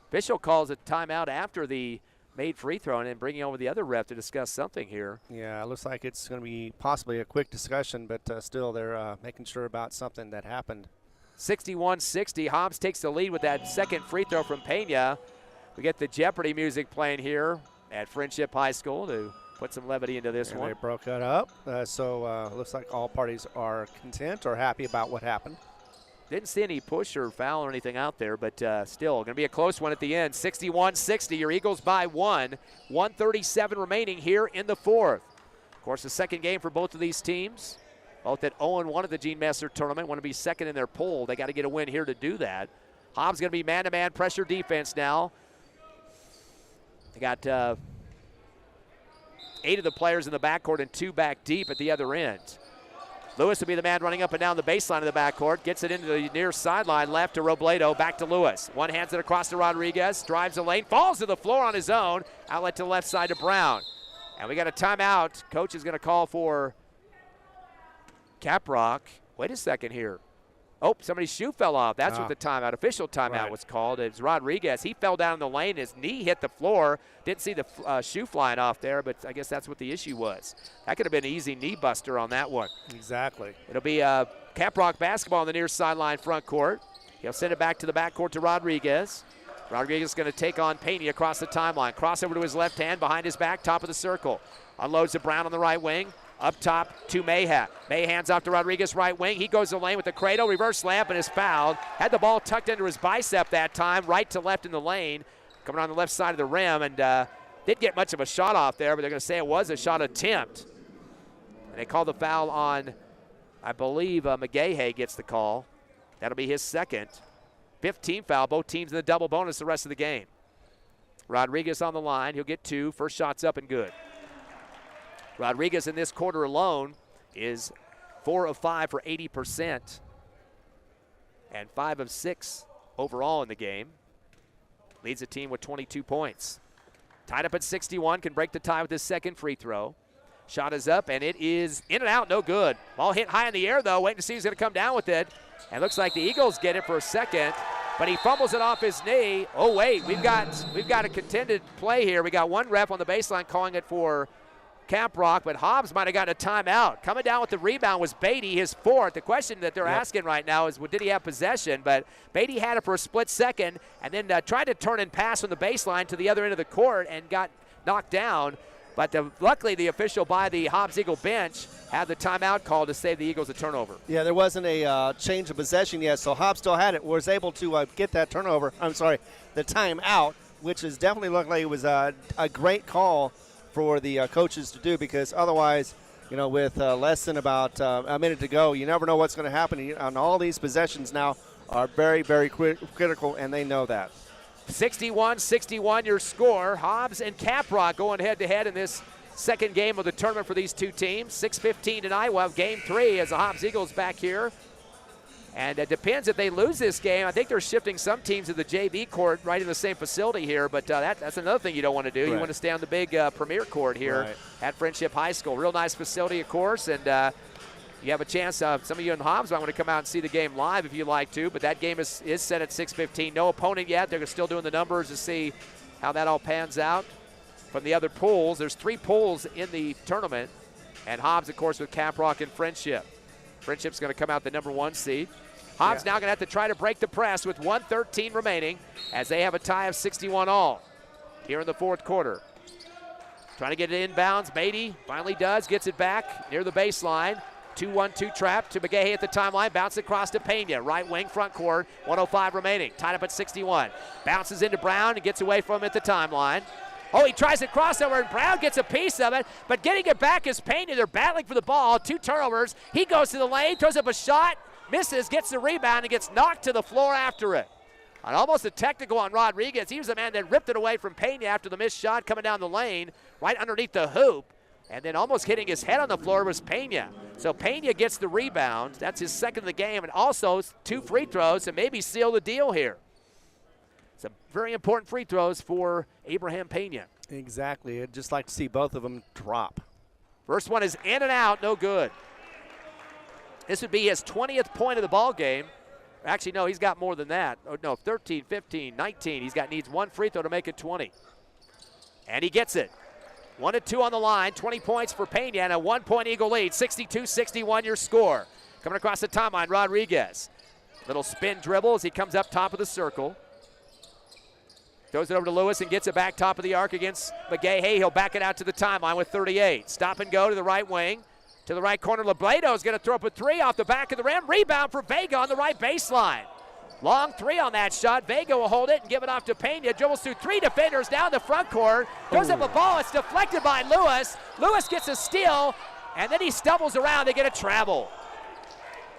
Official calls a timeout after the made free throw and then bringing over the other ref to discuss something here. Yeah, it looks like it's going to be possibly a quick discussion, but still they're making sure about something that happened. 61-60. Hobbs takes the lead with that 2nd free throw from Pena. We get the Jeopardy music playing here at Friendship High School to put some levity into this one. They broke it up, so it looks like all parties are content or happy about what happened. Didn't see any push or foul or anything out there, but still going to be a close one at the end. 61-60, your Eagles by 1. 1:37 remaining here in the 4th. Of course, the second game for both of these teams. Both at 0-1 at the Gene Messer tournament. Want to be second in their poll. They got to get a win here to do that. Hobbs going to be man-to-man pressure defense now. They got 8 of the players in the backcourt and 2 back deep at the other end. Lewis will be the man running up and down the baseline of the backcourt. Gets it into the near sideline, left to Robledo, back to Lewis. One hands it across to Rodriguez, drives the lane, falls to the floor on his own. Outlet to the left side to Brown. And we got a timeout. Coach is going to call for Caprock. Wait a second here. Oh, somebody's shoe fell off. That's what the timeout, official timeout was called. It's Rodriguez. He fell down in the lane. His knee hit the floor. Didn't see the shoe flying off there, but I guess that's what the issue was. That could have been an easy knee buster on that one. Exactly. It'll be Caprock basketball on the near sideline front court. He'll send it back to the backcourt to Rodriguez. Rodriguez is going to take on Pena across the timeline. Crossover to his left hand, behind his back, top of the circle. Unloads to Brown on the right wing. Up top to Meja. Meja hands off to Rodriguez, right wing. He goes to the lane with the cradle, reverse layup, and is fouled. Had the ball tucked into his bicep that time, right to left in the lane. Coming on the left side of the rim, and didn't get much of a shot off there, but they're going to say it was a shot attempt. And they call the foul on, I believe, McGahey gets the call. That'll be his 2nd. 15 foul, both teams in the double bonus the rest of the game. Rodriguez on the line. He'll get 2. First shot's up and good. Rodriguez in this quarter alone is 4 of 5 for 80% and 5 of 6 overall in the game. Leads the team with 22 points. Tied up at 61, can break the tie with his 2nd free throw. Shot is up, and it is in and out, no good. Ball hit high in the air, though, waiting to see who's going to come down with it. And looks like the Eagles get it for a second, but he fumbles it off his knee. Oh, wait, we've got a contended play here. We got one ref on the baseline calling it for Caprock, but Hobbs might have gotten a timeout. Coming down with the rebound was Beatty, his 4th. The question that they're asking right now is, did he have possession? But Beatty had it for a split second and then tried to turn and pass from the baseline to the other end of the court and got knocked down. But luckily, the official by the Hobbs Eagle bench had the timeout call to save the Eagles a turnover. Yeah, there wasn't a change of possession yet, so Hobbs still had it, was able to get that turnover. I'm sorry, the timeout, which is definitely looked like it was a great call for the coaches to do, because otherwise, with less than about a minute to go, you never know what's going to happen. And all these possessions now are very, very critical, and they know that. 61-61 your score. Hobbs and Caprock going head-to-head in this second game of the tournament for these two teams. 6:15 tonight. We'll have game 3 as the Hobbs Eagles back here. And it depends if they lose this game. I think they're shifting some teams to the JV court right in the same facility here, but that's another thing you don't want to do. Right. You want to stay on the big premier court here at Friendship High School. Real nice facility, of course, and you have a chance. Some of you in Hobbs might want to come out and see the game live if you like to, but that game is set at 6:15. No opponent yet. They're still doing the numbers to see how that all pans out. From the other pools, there's 3 pools in the tournament, and Hobbs, of course, with Caprock and Friendship. Friendship's going to come out the number 1 seed. Hobbs now going to have to try to break the press with 1:13 remaining as they have a tie of 61 all here in the 4th quarter. Trying to get it inbounds. Beatty finally does, gets it back near the baseline. 2-1-2 trap to McGahey at the timeline. Bounce across to Pena. Right wing, front court. 1:05 remaining. Tied up at 61. Bounces into Brown and gets away from him at the timeline. Oh, he tries to cross over, and Brown gets a piece of it, but getting it back is Pena. They're battling for the ball. 2 turnovers. He goes to the lane, throws up a shot, misses, gets the rebound, and gets knocked to the floor after it. And almost a technical on Rodriguez. He was the man that ripped it away from Pena after the missed shot coming down the lane, right underneath the hoop. And then almost hitting his head on the floor was Pena. So Pena gets the rebound. That's his second of the game, and also 2 free throws to maybe seal the deal here. Some very important free throws for Abraham Pena. Exactly. I'd just like to see both of them drop. First one is in and out, no good. This would be his 20th point of the ball game. Actually, no, he's got more than that. Oh, no, 13, 15, 19. Needs 1 free throw to make it 20. And he gets it. 1-2 on the line, 20 points for Pena, and a 1-point Eagle lead. 62-61 your score. Coming across the timeline, Rodriguez. Little spin dribble as he comes up top of the circle. Throws it over to Lewis and gets it back top of the arc against McGahey. He'll back it out to the timeline with 38. Stop and go to the right wing. To the right corner, Lebledo is going to throw up a 3 off the back of the rim. Rebound for Vega on the right baseline. Long 3 on that shot. Vega will hold it and give it off to Pena. Dribbles through 3 defenders down the front court. Throws up a ball. It's deflected by Lewis. Lewis gets a steal, and then he stumbles around. They get a travel.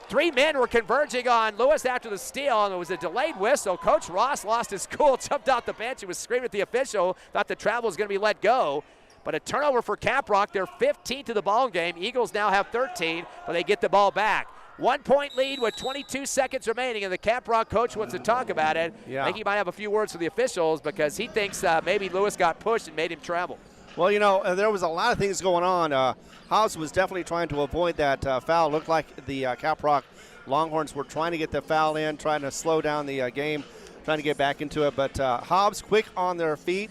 3 men were converging on Lewis after the steal, and it was a delayed whistle. Coach Ross lost his cool, jumped off the bench and was screaming at the official, thought the travel was going to be let go. But a turnover for Caprock. They're 15th to the ball game. Eagles now have 13, but they get the ball back. 1-point lead with 22 seconds remaining, and the Caprock coach wants to talk about it. I think he might have a few words for the officials because he thinks maybe Lewis got pushed and made him travel. Well, there was a lot of things going on. Hobbs was definitely trying to avoid that foul. Looked like the Caprock Longhorns were trying to get the foul in, trying to slow down the game, trying to get back into it. But Hobbs quick on their feet.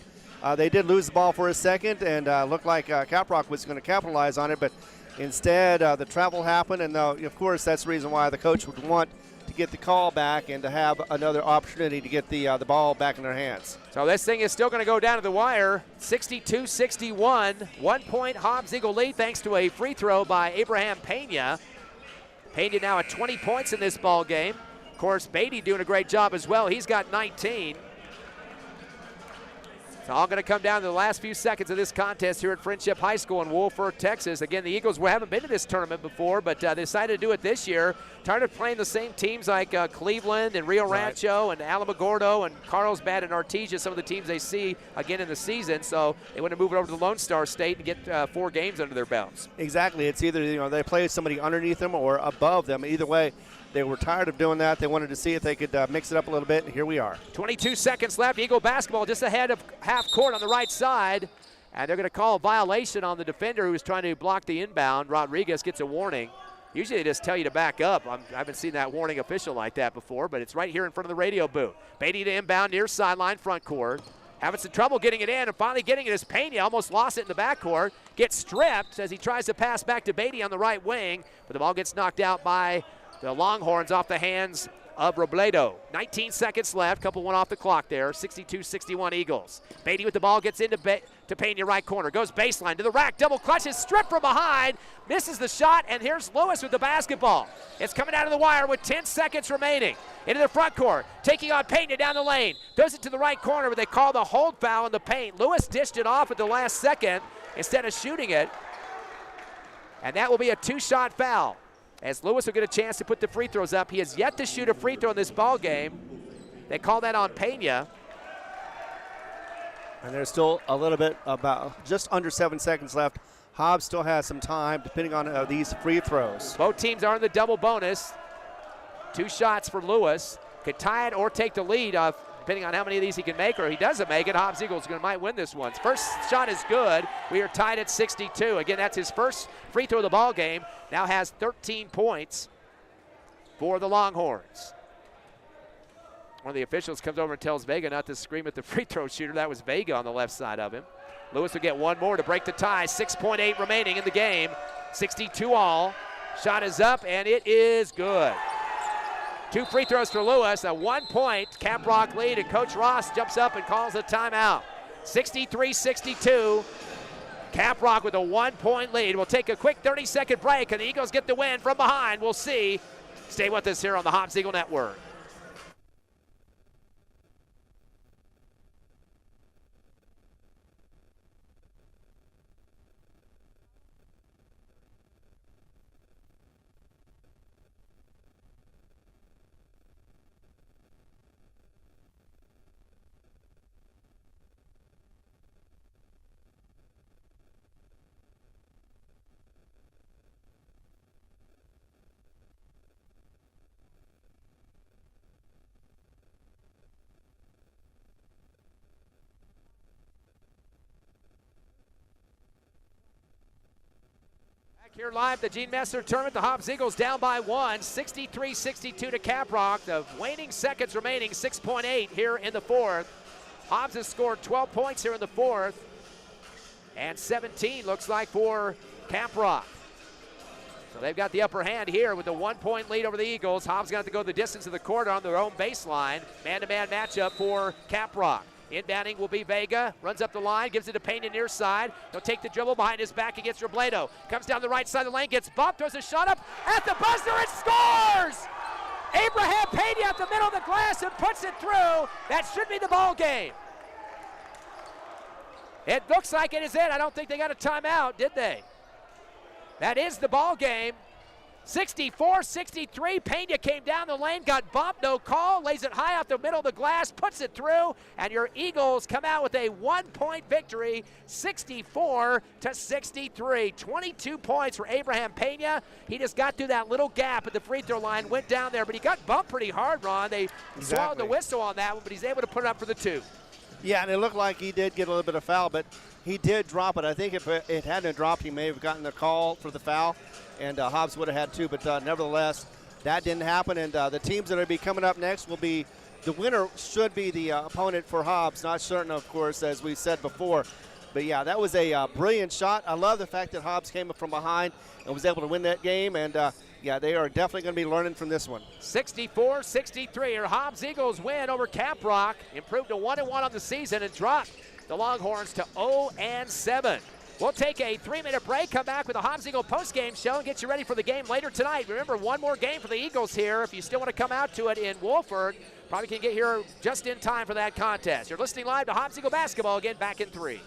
They did lose the ball for a second, and looked like Caprock was going to capitalize on it. But instead, the travel happened, and of course, that's the reason why the coach would want to get the call back and to have another opportunity to get the ball back in their hands. So this thing is still going to go down to the wire. 62-61, 1-point Hobbs Eagle lead thanks to a free throw by Abraham Pena. Pena now at 20 points in this ball game. Of course, Beatty doing a great job as well. He's got 19. It's all going to come down to the last few seconds of this contest here at Friendship High School in Wolford, Texas. Again, the Eagles haven't been to this tournament before, but they decided to do it this year. Tired of playing the same teams like Cleveland and Rio Rancho and Alamogordo and Carlsbad and Artesia, some of the teams they see again in the season. So they want to move it over to the Lone Star State and get 4 games under their belts. Exactly. It's either they play somebody underneath them or above them. Either way, they were tired of doing that. They wanted to see if they could mix it up a little bit, and here we are. 22 seconds left. Eagle basketball just ahead of half court on the right side. And they're going to call a violation on the defender who was trying to block the inbound. Rodriguez gets a warning. Usually they just tell you to back up. I haven't seen that warning official like that before, but it's right here in front of the radio booth. Beatty to inbound near sideline front court. Having some trouble getting it in, and finally getting it is Pena. Almost lost it in the backcourt. Gets stripped as he tries to pass back to Beatty on the right wing, but the ball gets knocked out by the Longhorns off the hands of Robledo. 19 seconds left, couple one off the clock there. 62-61 Eagles. Beatty with the ball gets into to Pena right corner. Goes baseline to the rack, double clutches, stripped from behind, misses the shot, and here's Lewis with the basketball. It's coming out of the wire with 10 seconds remaining. Into the front court, taking on Pena down the lane. Does it to the right corner, but they call the hold foul in the paint. Lewis dished it off at the last second instead of shooting it. And that will be a 2-shot foul, as Lewis will get a chance to put the free throws up. He has yet to shoot a free throw in this ball game. They call that on Pena. And there's still a little bit, about just under 7 seconds left. Hobbs still has some time, depending on these free throws. Both teams are in the double bonus. 2 shots for Lewis. Could tie it or take the lead, depending on how many of these he can make, or he doesn't make it. Hobbs Eagles might win this one. First shot is good. We are tied at 62. Again, that's his first free throw of the ball game. Now has 13 points for the Longhorns. One of the officials comes over and tells Vega not to scream at the free throw shooter. That was Vega on the left side of him. Lewis will get one more to break the tie. 6.8 remaining in the game. 62 all. Shot is up, and it is good. 2 free throws for Lewis. A 1-point Caprock lead, and Coach Ross jumps up and calls a timeout. 63-62. Caprock with a 1-point lead. We'll take a quick 30-second break, and the Eagles get the win from behind. We'll see. Stay with us here on the Hobbs Eagle Network. Here live, the Gene Messer tournament, the Hobbs Eagles down by 1, 63-62 to Caprock. The waning seconds remaining, 6.8 here in the fourth. Hobbs has scored 12 points here in the fourth, and 17 looks like for Caprock. So they've got the upper hand here with the 1-point lead over the Eagles. Hobbs got to go the distance of the court on their own baseline. Man-to-man matchup for Caprock. Inbounding will be Vega, runs up the line, gives it to Payne near side. He'll take the dribble behind his back against Robledo. Comes down the right side of the lane, gets bumped, throws a shot up at the buzzer, and scores! Abraham Payne at the middle of the glass and puts it through. That should be the ball game. It looks like it is it. I don't think they got a timeout, did they? That is the ball game. 64-63, Pena came down the lane, got bumped, no call, lays it high out the middle of the glass, puts it through, and your Eagles come out with a 1-point victory, 64-63. 22 points for Abraham Pena. He just got through that little gap at the free throw line, went down there, but he got bumped pretty hard, Ron. They swallowed the whistle on that one, but he's able to put it up for the 2. Yeah, and it looked like he did get a little bit of foul, but he did drop it. I think if it hadn't dropped, he may have gotten the call for the foul, and Hobbs would have had 2. But nevertheless, that didn't happen. And the teams that will be coming up next will be, the winner should be the opponent for Hobbs. Not certain, of course, as we said before. But, yeah, that was a brilliant shot. I love the fact that Hobbs came from behind and was able to win that game. And, yeah, they are definitely going to be learning from this one. 64-63. Your Hobbs Eagles win over Caprock. Improved to 1-1 on the season and dropped the Longhorns to 0-7. We'll take a 3-minute break, come back with a Hobbs Eagle post-game show and get you ready for the game later tonight. Remember, one more game for the Eagles here. If you still want to come out to it in Wolford, probably can get here just in time for that contest. You're listening live to Hobbs Eagle basketball, again back in 3.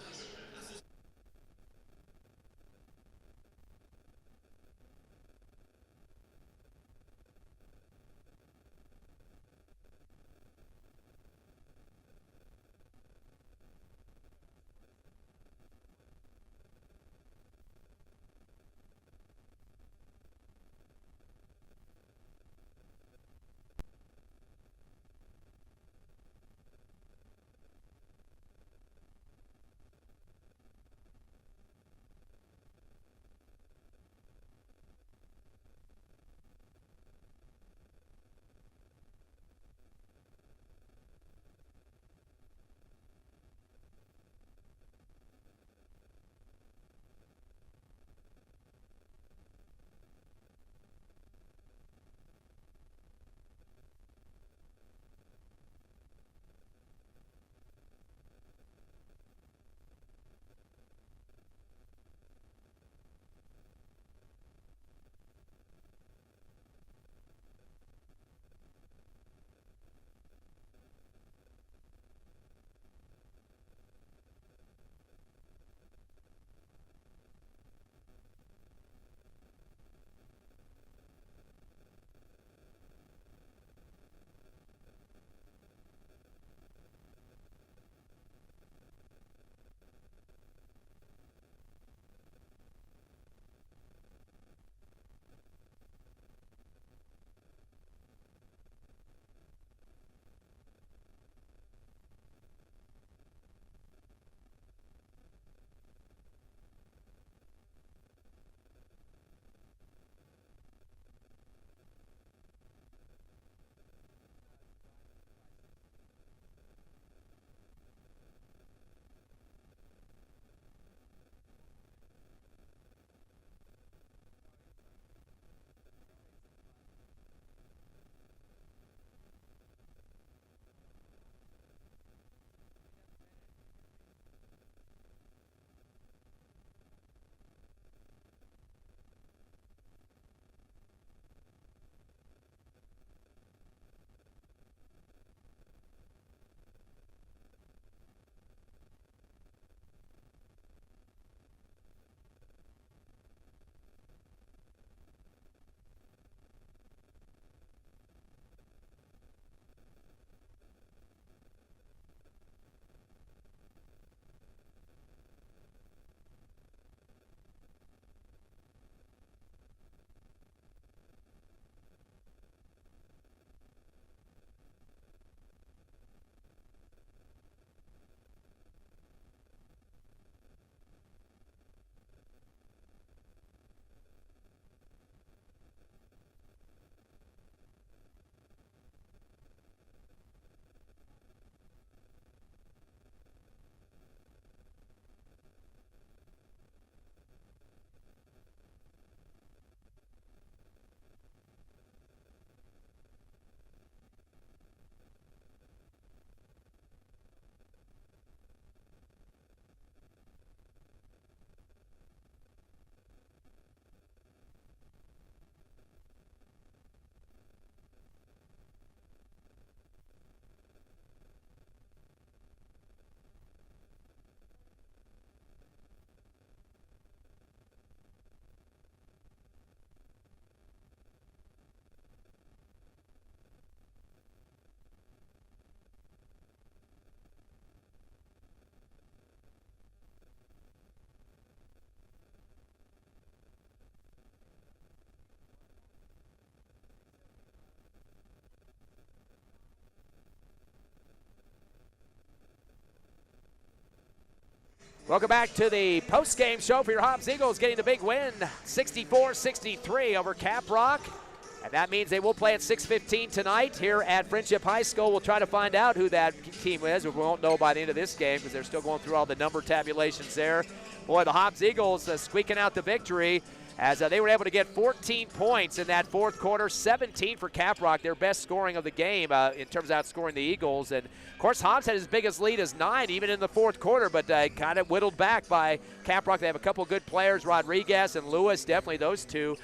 Welcome back to the post-game show for your Hobbs Eagles, getting the big win, 64-63 over Caprock. And that means they will play at 6:15 tonight here at Friendship High School. We'll try to find out who that team is. We won't know by the end of this game because they're still going through all the number tabulations there. Boy, the Hobbs Eagles squeaking out the victory as they were able to get 14 points in that fourth quarter, 17 for Caprock, their best scoring of the game in terms of outscoring the Eagles. And, of course, Hobbs had his biggest lead as 9 even in the fourth quarter, but kind of whittled back by Caprock. They have a couple good players, Rodriguez and Lewis, definitely those two.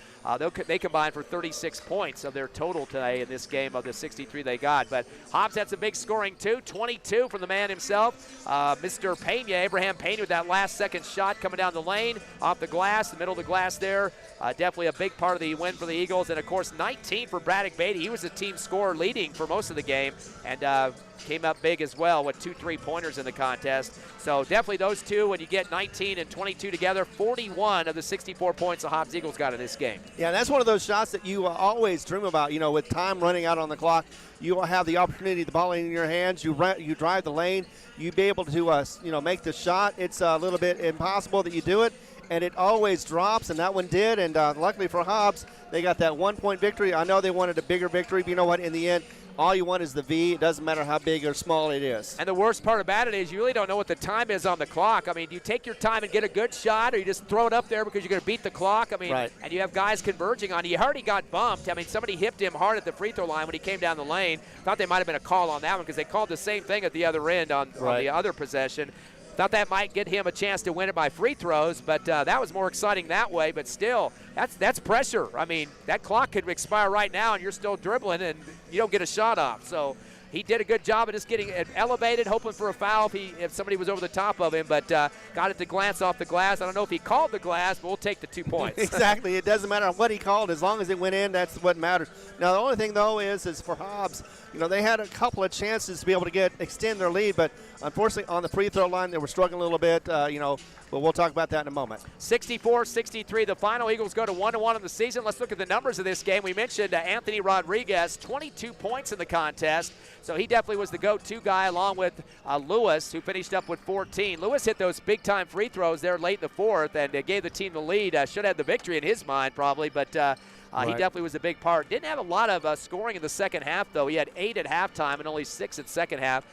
They combined for 36 points of their total today in this game of the 63 they got. But Hobbs had some big scoring too, 22 from the man himself, Mr. Pena, Abraham Pena, with that last second shot coming down the lane, off the glass, the middle of the glass there. Definitely a big part of the win for the Eagles. And, of course, 19 for Braddock Beatty. He was the team scorer leading for most of the game and came up big as well with 2 3-pointers in the contest. So definitely those two, when you get 19 and 22 together, 41 of the 64 points the Hobbs Eagles got in this game. Yeah, that's one of those shots that you always dream about. You know, with time running out on the clock, you will have the opportunity, the ball in your hands, you drive the lane, you be able to make the shot. It's a little bit impossible that you do it, and it always drops, and that one did. And luckily for Hobbs, they got that 1-point victory. I know they wanted a bigger victory, but you know what? In the end, all you want is the V. It doesn't matter how big or small it is. And the worst part about it is you really don't know what the time is on the clock. I mean, do you take your time and get a good shot, or you just throw it up there because you're going to beat the clock? I mean, right. And you have guys converging on you. He already got bumped. I mean, somebody hipped him hard at the free throw line when he came down the lane. Thought they might have been a call on that one because they called the same thing at the other end on the other possession. Thought that might get him a chance to win it by free throws, but that was more exciting that way. But still, that's pressure. I mean, that clock could expire right now, and you're still dribbling, and you don't get a shot off. So he did a good job of just getting it elevated, hoping for a foul if somebody was over the top of him, but got it to glance off the glass. I don't know if he called the glass, but we'll take the 2 points. Exactly. It doesn't matter what he called. As long as it went in, that's what matters. Now, the only thing, though, is for Hobbs, they had a couple of chances to be able to extend their lead, but unfortunately on the free throw line, they were struggling a little bit, but we'll talk about that in a moment. 64-63, the final. Eagles go to 1-1 in the season. Let's look at the numbers of this game. We mentioned Anthony Rodriguez, 22 points in the contest, so he definitely was the go-to guy along with Lewis, who finished up with 14. Lewis hit those big-time free throws there late in the fourth and gave the team the lead. Should have the victory in his mind probably, but he definitely was a big part. Didn't have a lot of scoring in the second half, though. He had 8 at halftime and only 6 at second half.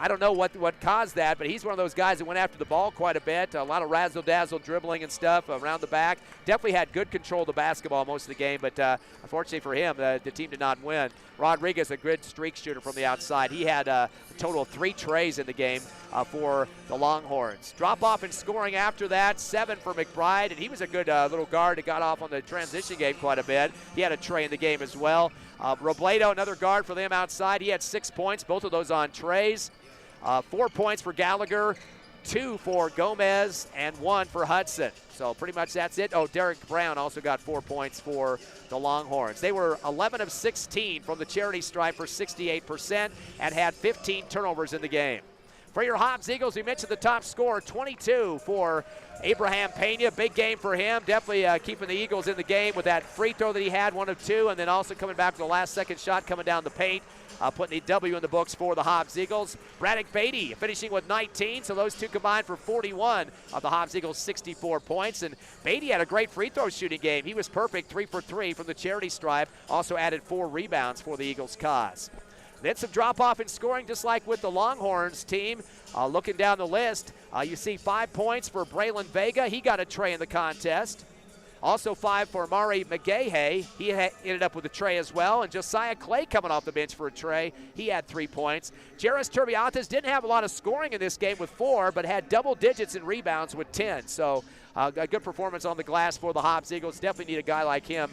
I don't know what caused that, but he's one of those guys that went after the ball quite a bit. A lot of razzle-dazzle dribbling and stuff around the back. Definitely had good control of the basketball most of the game, but unfortunately for him, the team did not win. Rodriguez, a good streak shooter from the outside. He had a total of 3 trays in the game for the Longhorns. Drop off in scoring after that, 7 for McBride, and he was a good little guard that got off on the transition game quite a bit. He had a tray in the game as well. Robledo, another guard for them outside. He had 6 points, both of those on trays. 4 points for Gallagher, 2 for Gomez, and 1 for Hudson. So pretty much that's it. Oh, Derek Brown also got 4 points for the Longhorns. They were 11 of 16 from the charity stripe for 68% and had 15 turnovers in the game. For your Hobbs Eagles, we mentioned the top scorer, 22 for Abraham Pena. Big game for him. Definitely keeping the Eagles in the game with that free throw that he had, 1 of 2, and then also coming back with the last second shot coming down the paint. Putting a W in the books for the Hobbs Eagles. Braddock Beatty finishing with 19, so those two combined for 41 of the Hobbs Eagles' 64 points. And Beatty had a great free throw shooting game. He was perfect, 3 for 3 from the charity stripe. Also added 4 rebounds for the Eagles' cause. Then some drop-off in scoring, just like with the Longhorns team. Looking down the list, you see 5 points for Braylon Vega. He got a tray in the contest. Also 5 for Mari McGahey. He ended up with a tray as well. And Josiah Clay coming off the bench for a tray. He had 3 points. Jairus Turbiatas didn't have a lot of scoring in this game with 4, but had double digits in rebounds with 10. So a good performance on the glass for the Hobbs Eagles. Definitely need a guy like him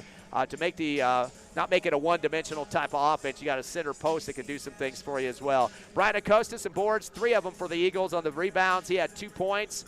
to make the not make it a one-dimensional type of offense. You got a center post that can do some things for you as well. Brian Acosta, some boards, 3 of them for the Eagles on the rebounds. He had 2 points.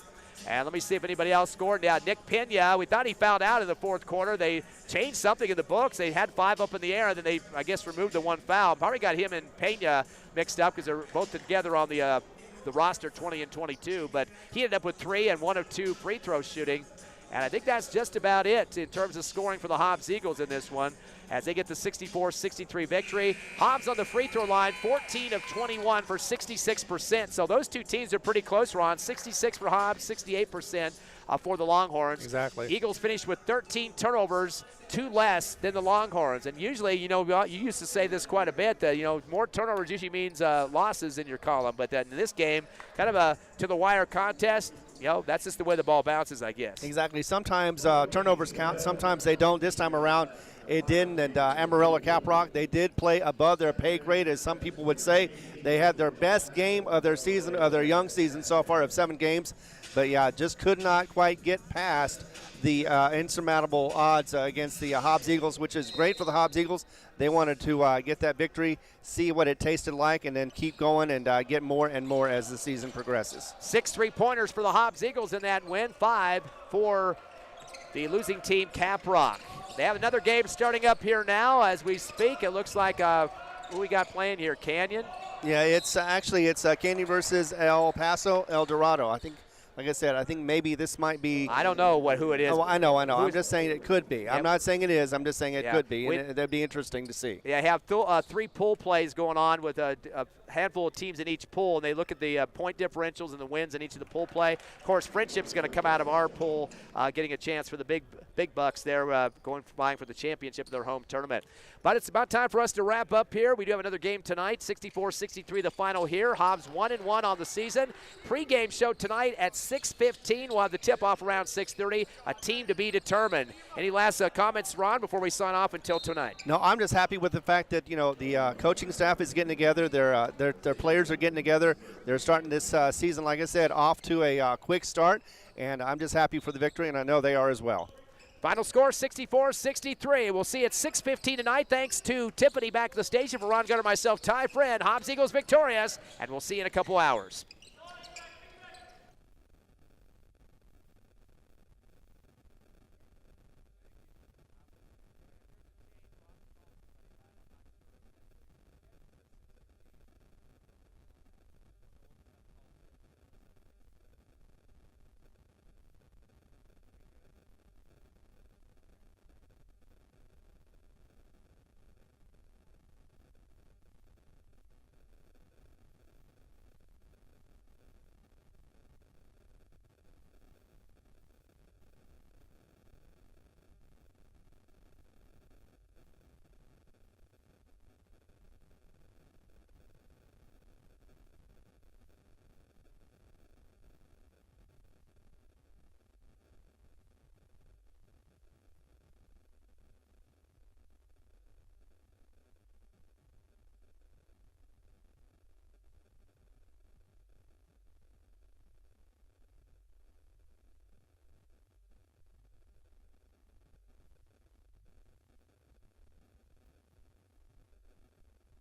And let me see if anybody else scored. Now, Nick Pena, we thought he fouled out in the fourth quarter. They changed something in the books. They had 5 up in the air, and then they, I guess, removed the 1 foul. Probably got him and Pena mixed up because they're both together on the roster, 20 and 22. But he ended up with 3 and 1 of 2 free throw shooting. And I think that's just about it in terms of scoring for the Hobbs Eagles in this one. as they get the 64-63 victory. Hobbs on the free throw line, 14 of 21 for 66%. So those two teams are pretty close, Ron. 66 for Hobbs, 68% for the Longhorns. Exactly. Eagles finished with 13 turnovers, 2 less than the Longhorns. And usually, you know, you used to say this quite a bit, that, you know, more turnovers usually means losses in your column. But in this game, kind of a to-the-wire contest, you know, that's just the way the ball bounces, I guess. Exactly. Sometimes turnovers count. Sometimes they don't. This time around, it didn't. And Amarillo Caprock, they did play above their pay grade, as some people would say. They had their best game of their season, of their young season so far, of 7 games. But, yeah, just could not quite get past the insurmountable odds against the Hobbs Eagles, which is great for the Hobbs Eagles. They wanted to get that victory, see what it tasted like, and then keep going and get more and more as the season progresses. 6 3-pointers for the Hobbs Eagles in that win, 5 for the losing team, Caprock. They have another game starting up here now as we speak. It looks like who we got playing here, Canyon? Yeah, it's Canyon versus El Paso, El Dorado. I think. Like I said, I think maybe this might be. I don't know who it is. Oh, I know. I'm just saying it could be. Yep. I'm not saying it is. I'm just saying it could be. And that'd be interesting to see. Yeah, have 3 pool plays going on with a handful of teams in each pool, and they look at the point differentials and the wins in each of the pool play. Of course, Friendship's going to come out of our pool, getting a chance for the big bucks there, vying for the championship of their home tournament. But it's about time for us to wrap up here. We do have another game tonight, 64-63 the final here. Hobbs 1-1 on the season. Pre-game show tonight at 6:15. We'll have the tip-off around 6:30. A team to be determined. Any last comments, Ron, before we sign off until tonight? No, I'm just happy with the fact that, you know, the coaching staff is getting together. Their players are getting together. They're starting this season, like I said, off to a quick start. And I'm just happy for the victory, and I know they are as well. Final score, 64-63. We'll see you at 6:15 tonight. Thanks to Tiffany back at the station. For Ron Gunner, myself, Ty Friend. Hobbs Eagles victorious, and we'll see you in a couple hours.